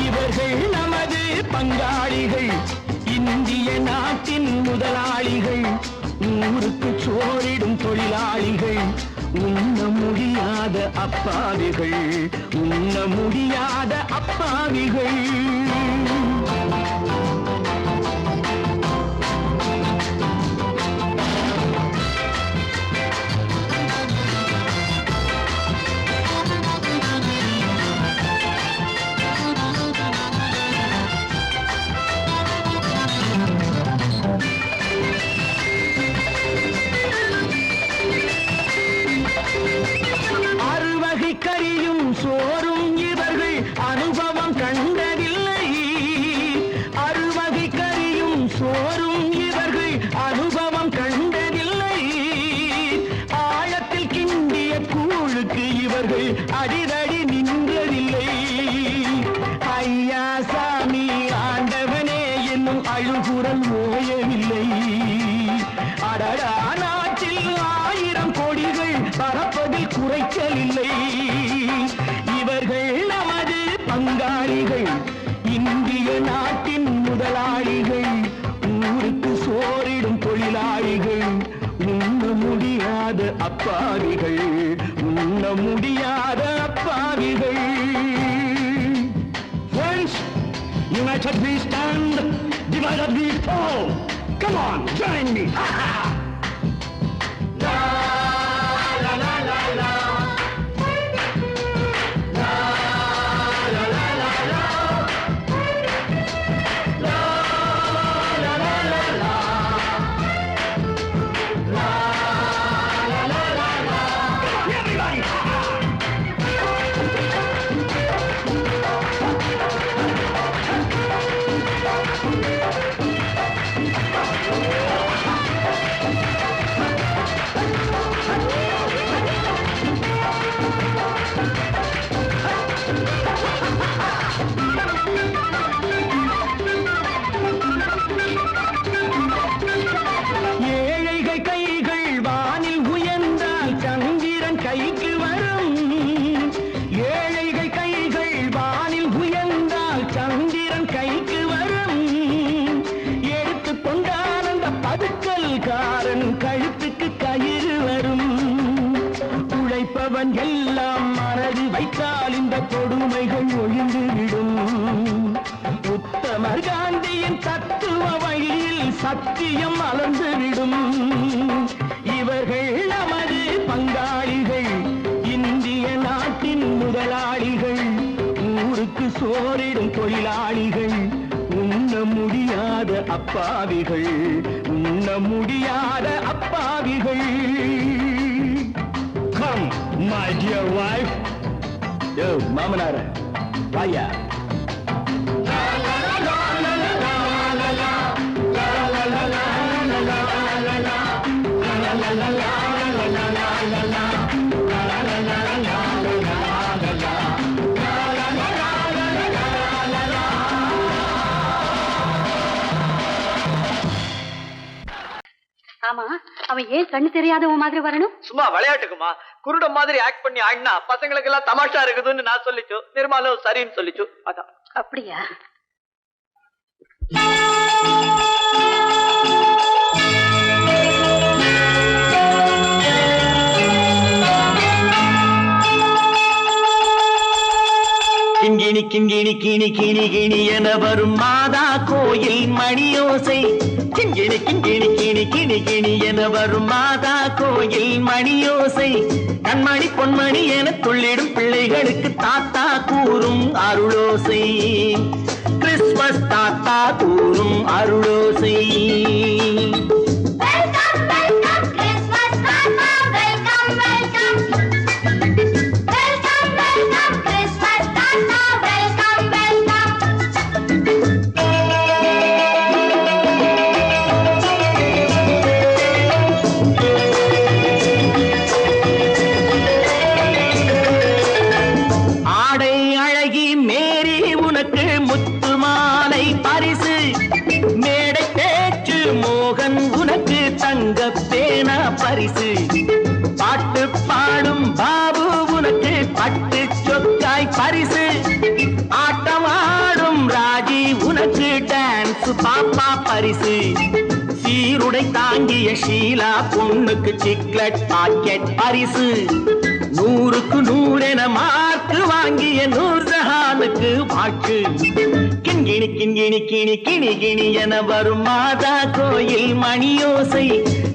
இவர்கள் நமது பங்காளிகள், இந்திய நாட்டின் முதலாளிகள். ஊருக்கு சோறிடும் தொழிலாளிகள், உண்ண முடியாத அப்பாவிகள், உண்ண முடியாத அப்பாவிகள். அறுவகை கறியும் சோறும் இவர்கள் அனுபவம் கண்டதில்லை. அறுவகை கறியும் சோறும் இவர்கள் அனுபவம் கண்டதில்லை. ஆழத்தில் கிண்டிய கூழுக்கு இவர்கள் அடிதடி நின்றதில்லை. ஐயா சாமி ஆண்டவனே என்னும் அழுகுரல் ஓயவில்லை. அடடா நாட்டில் 1000 கோடிகள் பறப்பதில் குறைச்சலில்லை. இவர்கள் நமது பங்காளிகள், இந்திய நாட்டின் முதலாளிகள், ஊருக்கு சோறிடும் தொழிலாளிகள், உண்ண முடியாத அப்பாவிகள், உண்ண முடியாத அப்பாவிகள். Friends, united we stand, divided we fall. Come on, join me. Everybody. ஏழைகள் கைகள் வானில் உயர்ந்தால் சந்திரன் கைக்கு வரும். ஏழைகள் கைகள் வானில் உயர்ந்தால் சந்திரன் கைக்கு வரும். எடுத்து கொண்டால் அந்த பதுக்கல்காரன் கழுத்துக்கு கயிறு வரும். உழைப்பவன் எல்லாம் மனது வைத்தால் இந்த கொடுமைகள் ஒழிந்துவிடும். உத்தமர் காந்தியின் தத்துவ வழியில் சத்தியம் மலர்ந்துவிடும். இவர்கள் நமது பங்காளிகள், இந்திய நாட்டின் முதலாளிகள், ஊருக்கு சோறிடும் தொழிலாளிகள், உண்ண முடியாத அப்பாவிகள், உண்ண முடியாத அப்பாவிகள். Come, my dear wife. யோ மாமனார வாயா. ஆமா, அவன் ஏன் கண்ணு தெரியாதவன் மாதிரி வரணும்? சும்மா விளையாட்டுக்குமா, குருட மாதிரி ஆக்ட் பண்ணி ஆடினா பசங்களுக்கு எல்லாம் தமாஷா இருக்குதுன்னு நான் சொல்லிச்சு. நிர்மலும் சரின்னு சொல்லிச்சு. அதான். அப்படியா? கிண்கிணி கிண்கிணி கிணி கிணி கிணி என வரும் மாதா கோயில் மணியோசை. கிண்கிணி கிண்கிணி கிணி கிணி கிணி என வரும் மாதா கோயில் மணியோசை. கண்மணி பொன்மணி என துள்ளிடும் பிள்ளைகளுக்கு தாத்தா கூறும் அருளோசை. கிறிஸ்துமஸ் தாத்தா கூறும் அருளோசை. Welcome, welcome, Christmas Tata, welcome, welcome. Welcome, welcome, Christmas Tata, welcome, welcome. ஆடை அழகி மேரி உனக்கு முத்து மாலை பரிசு. மேடை பேச்சு மோகன் உனக்கு தங்க பேனா பரிசு. பாட்டு பாடும் பாபு உனக்கு பட்டு சொக்காய் பரிசு. ஆட்டம் ஆடும் ராஜி உனக்கு டான்ஸ் பாப்பா பரிசு. சீருடை கூடை தாங்கிய ஷீலா பொண்ணுக்கு சிக்லெட் பாக்கெட் பரிசு 100க்கு 100 என மார்க்கு வாங்கிய நூர்ஜஹானுக்கு வாக்கு கிண்கிணி கிண்கிணி கிணி கிணி கிணி என வரும் மாதா கோயில் மணியோசை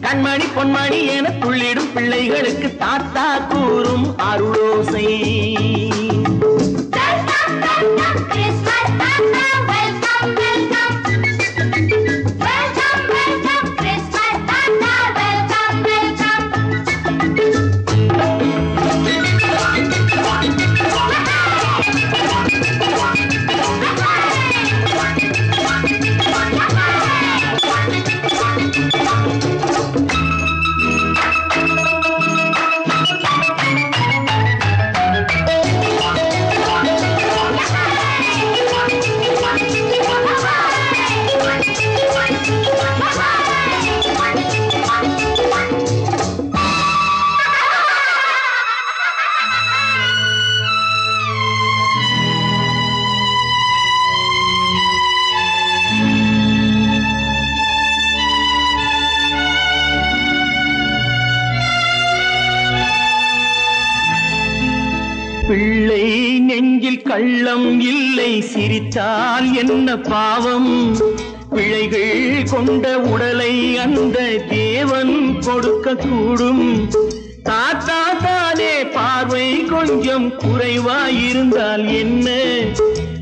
கண்மணி பொன்மணி என துள்ளிடும் பிள்ளைகளுக்கு தாத்தா கூறும் அருளோசை. Christmas Tata, welcome, welcome. Welcome, welcome, Christmas Tata, welcome, welcome. பிள்ளை நெஞ்சில் கள்ளம் இல்லை சிரித்தால் என்ன பாவம் பிழைகள் கொண்ட உடலை அந்த தேவன் கொடுக்க கூடும் தாத்தா தானே பார்வை கொஞ்சம் குறைவாயிருந்தால் என்ன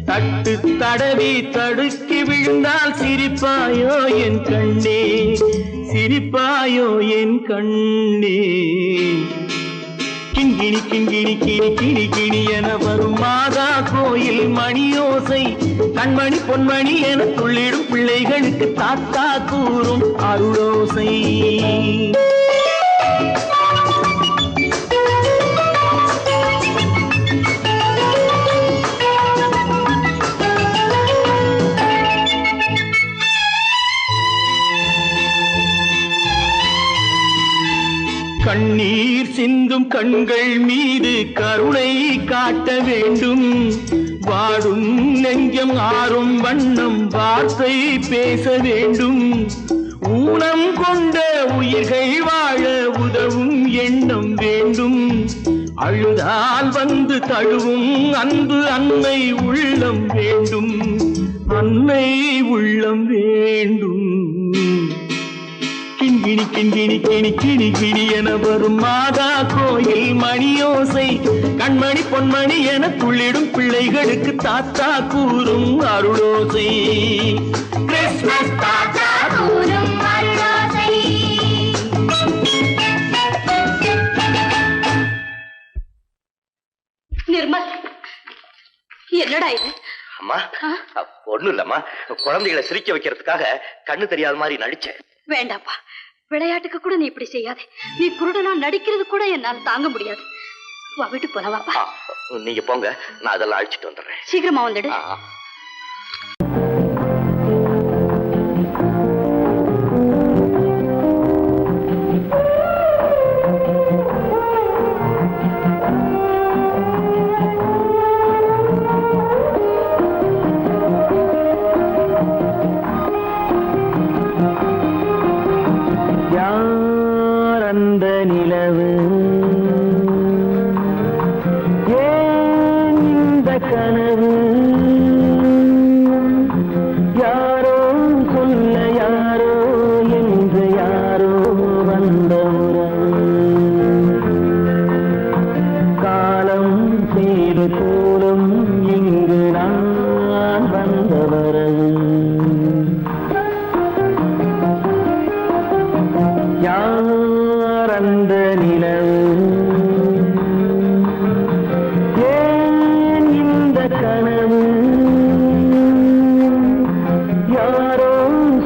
தட்டு தடவி தடுக்கி விழுந்தால் சிரிப்பாயோ என் கண்ணே சிரிப்பாயோ என் கண்ணே கிண்கிணி கிண்கிணி கிணி கிணி கிணி என வரும் மாதா கோயில் மணியோசை கண்மணி பொன்மணி என துள்ளிடும் பிள்ளைகளுக்கு தாத்தா கூறும் அருளோசை. கண்ணீர் சிந்தும் கண்கள் மீது கருணை காட்ட வேண்டும் வாடும் நெஞ்சம் ஆறும் வண்ணம் வார்த்தை பேச வேண்டும் ஊனம் கொண்ட உயிர்கள் வாழ உதவும் எண்ணம் வேண்டும் அழுதால் வந்து தழுவும் அன்பு அன்னை உள்ளம் வேண்டும் அன்னை உள்ளம் வேண்டும். கிண்கிணி கிண்கிணி கிணி கிணி கிணி என வரும் மாதா கோயில் மணியோசை கண்மணி பொன்மணி என துள்ளிடும் பிள்ளைகளுக்கு தாத்தா கூறும் அருளோசை. கிறிஸ்மஸ் தாத்தா கூறும் அருளோசை. நிர்மல், என்னடா இது? அம்மா ஒண்ணும் இல்லம்மா, குழந்தைகளை சிரிக்க வைக்கிறதுக்காக கண்ணு தெரியாத மாதிரி நடிச்சேன். வேண்டாப்பா, விளையாட்டுக்கு கூட நீ இப்படி செய்யாதே. நீ குருடனா நடிக்கிறது கூட என்னால் தாங்க முடியாது. வா, வீட்டு போலவாப்பா. நீங்க போங்க, நான் அதெல்லாம் அழிச்சிட்டு வந்துடுறேன். சீக்கிரமா வந்துடு. அந்த நிலவு ஏன் இந்த கனவு யாரோ சொல்ல யாரோ என்று யாரோ வந்த காலம் செய்து கூறும் இங்கு நான் வந்தவரது யார் அந்த நிலவு ஏன் இந்த கனவு யாரோ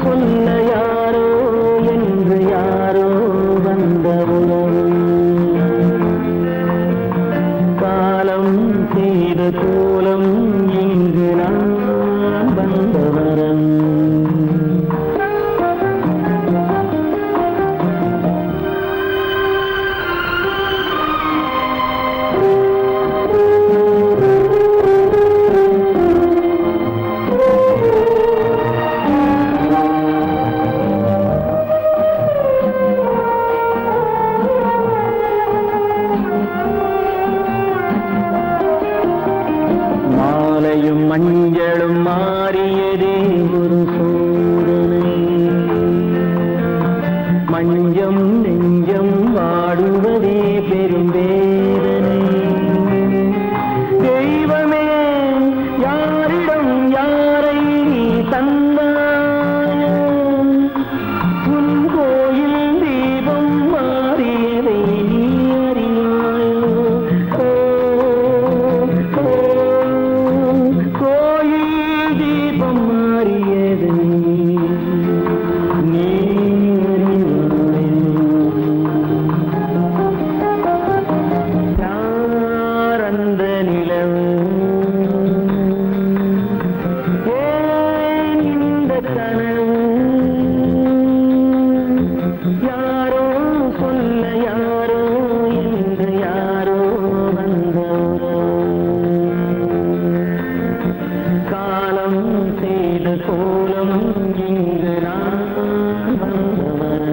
சொல்ல யாரோ என்று யாரோ வந்த உறவு காலம் செய்த கோலம் இங்கு நான் வந்தவரன் மஞ்சம் நெஞ்சம் வாடுவதே பெரும் வேதனை. தெய்வமே யாரிடம் யாரை நீ தந்தாயோ, உன் கோயில் தீபம் மாறியதை நீ அறியாயோ. கோயில் தீபம் மாறியதை நீ யார் அந்த நிலவு, ஏன் இந்த கனவு, யாரோ சொல்ல யாரோ என்று யாரோ வந்த காலம் செய்த கோலம் இங்கு நான் வந்தவன்.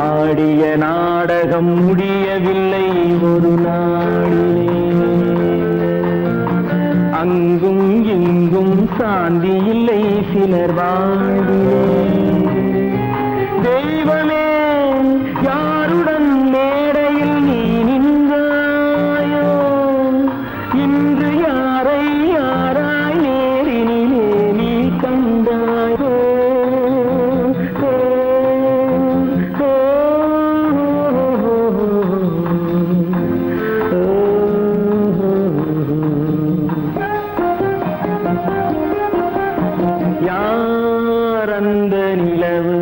ஆடிய நாடகம் முடியவில்லை ஒரு நாளிலே, அங்கும் இங்கும் சாந்தி இல்லை சிலர் வாழ்விலே. தெய்வமே யாருடன் மேடையில் நீ நின்றாயோ, இன்று யாரை யாராய் நேரினிலே நீ கண்டாயோ. யார் அந்த நிலவு,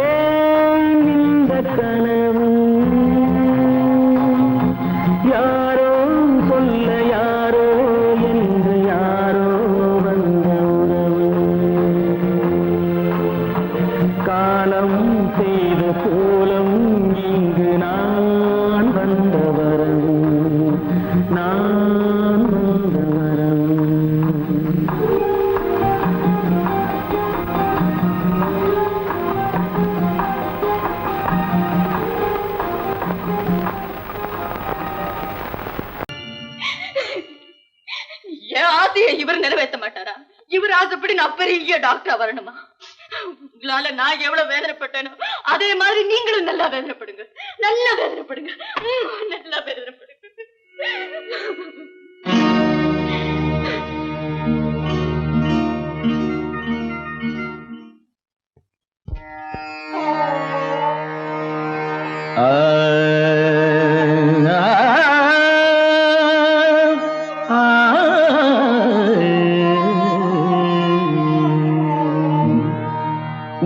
ஏன் இந்த கனவு, யாரோ சொல்ல யாரோ என்று யாரோ வந்த உறவு. காலம் செய்த கோலம் இங்கு நான் வந்த வரவு, நான் வந்த வரவு. என் ஆசையை இவர் நிறைவேற்ற மாட்டாரா? இவர் ஆசைப்படி நான் பெரிய டாக்டரா வரணுமா? உங்களால நான் எவ்வளவு வேதனைப்பட்டேனோ அதே மாதிரி நீங்களும் நல்லா வேதனைப்படுங்க, நல்லா வேதனைப்படுங்க, நல்லா வேதனைப்படுங்க.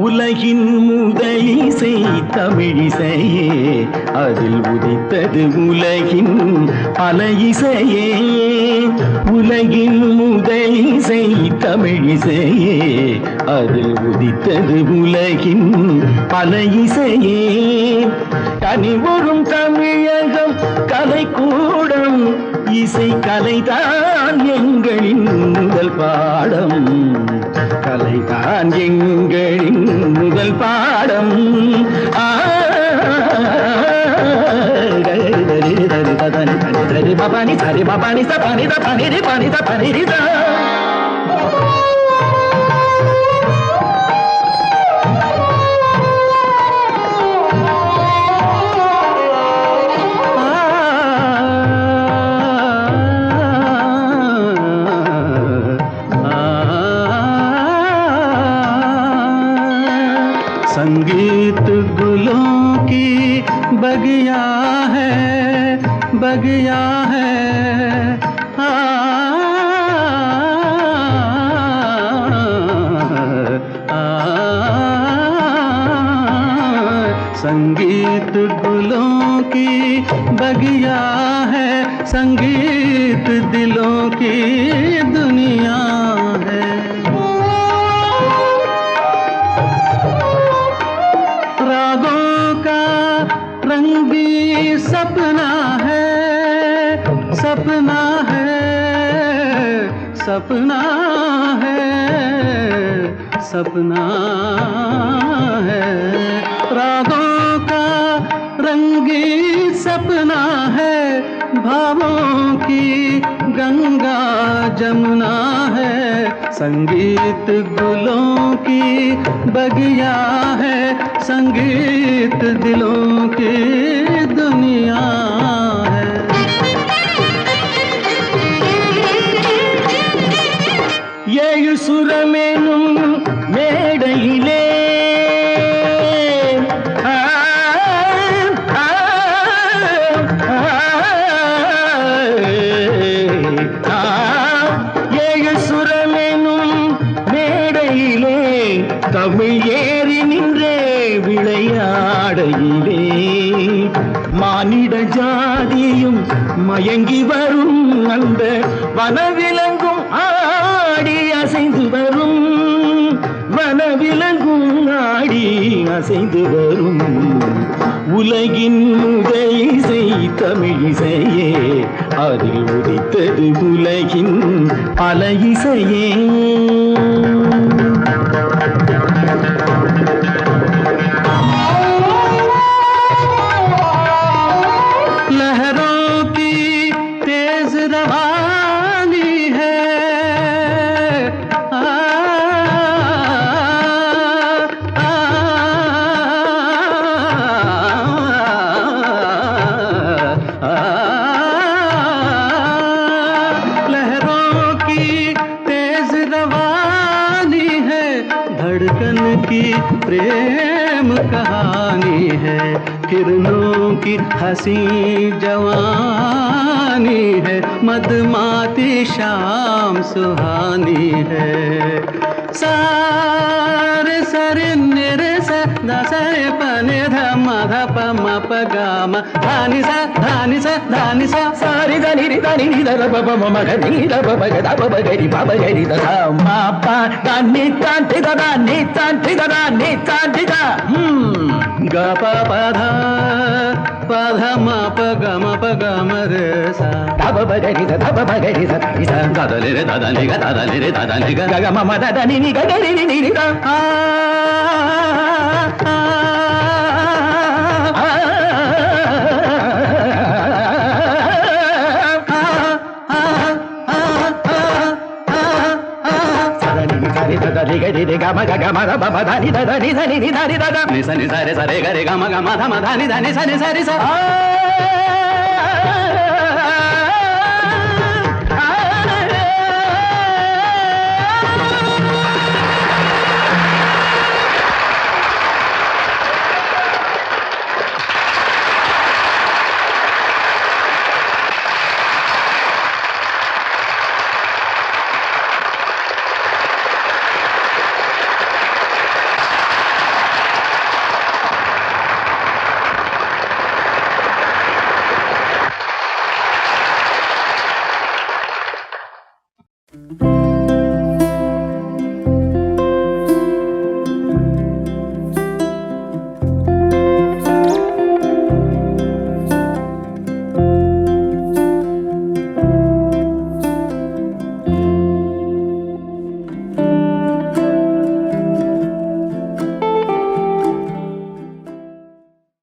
உலகின் முதலிசை தமிழிசையே, அதில் உதித்தது உலகின் பல இசையே. உலகின் முதலிசை தமிழிசையே, அதில் உதித்தது உலகின் பல இசையே. கனிவரும் தமிழகம் கலைக்கூடம், இசை கலைதான் எங்களின் முதல் பாடம், கலைதான் எங்களின் முதல் பாடம். பபானி சரி பபானி சபானி தபானி பானி தபானி ரிதா. संगीत गुलों की बगिया है, बगिया है, संगीत गुलों की बगिया है, संगीत दिलों की दुनिया है. रंगी सपना है, सपना है, सपना है, सपना भावों की गंगा जमुना है, संगीत गुलों की बगिया है, संगीत दिलों की दुनिया है। ஏழு சுரமேனும் மேடையிலே ஏழு சுரமேனும் மேடையிலே தமிழ் ஏறி நின்றே விளையாடையிலே மானிட ஜாதியும் மயங்கி வரும் அந்த வனவிலங்கும் ஆடி அசைந்து வரும், வனவிலங்கும் ஆடி அசைந்து வரும். உலகின் முதல் இசை தமிழ் இசையே, அதில் உதித்தது உலகின் பல இசையே. लहरों की तेज रवानी है, लहरों की तेज रवानी है, धड़कन की प्रेम कहानी है, किरणों की हंसी जवानी है, मदमाती शाम सुहानी है। सारे सरे निरे सा दसरे पने धम धप म प ग म धानी सा धानी सा धानी सा सारी धनी रि धनी नि ध प प म ग नि ध प प ग ध प प ग रि प प ग रि ध ध म प द नि ता ति द द नि ता ति द द नि ता ति द ग प प ध प ध म प ग म प ग म रे सा ध प प ग रि ध ध प प ग रि ध इ ध द द ले रे द द नि ग द द ले रे द द नि ग ग ग म म द द नि नि ग ग रि रि रि द आ रे रे ग म ग ग म द प प ध नि द द नि ध नि नि ध नि द ग नि स नि स रे स रे ग रे ग म ग म ध म ध नि ध नि स नि स रि स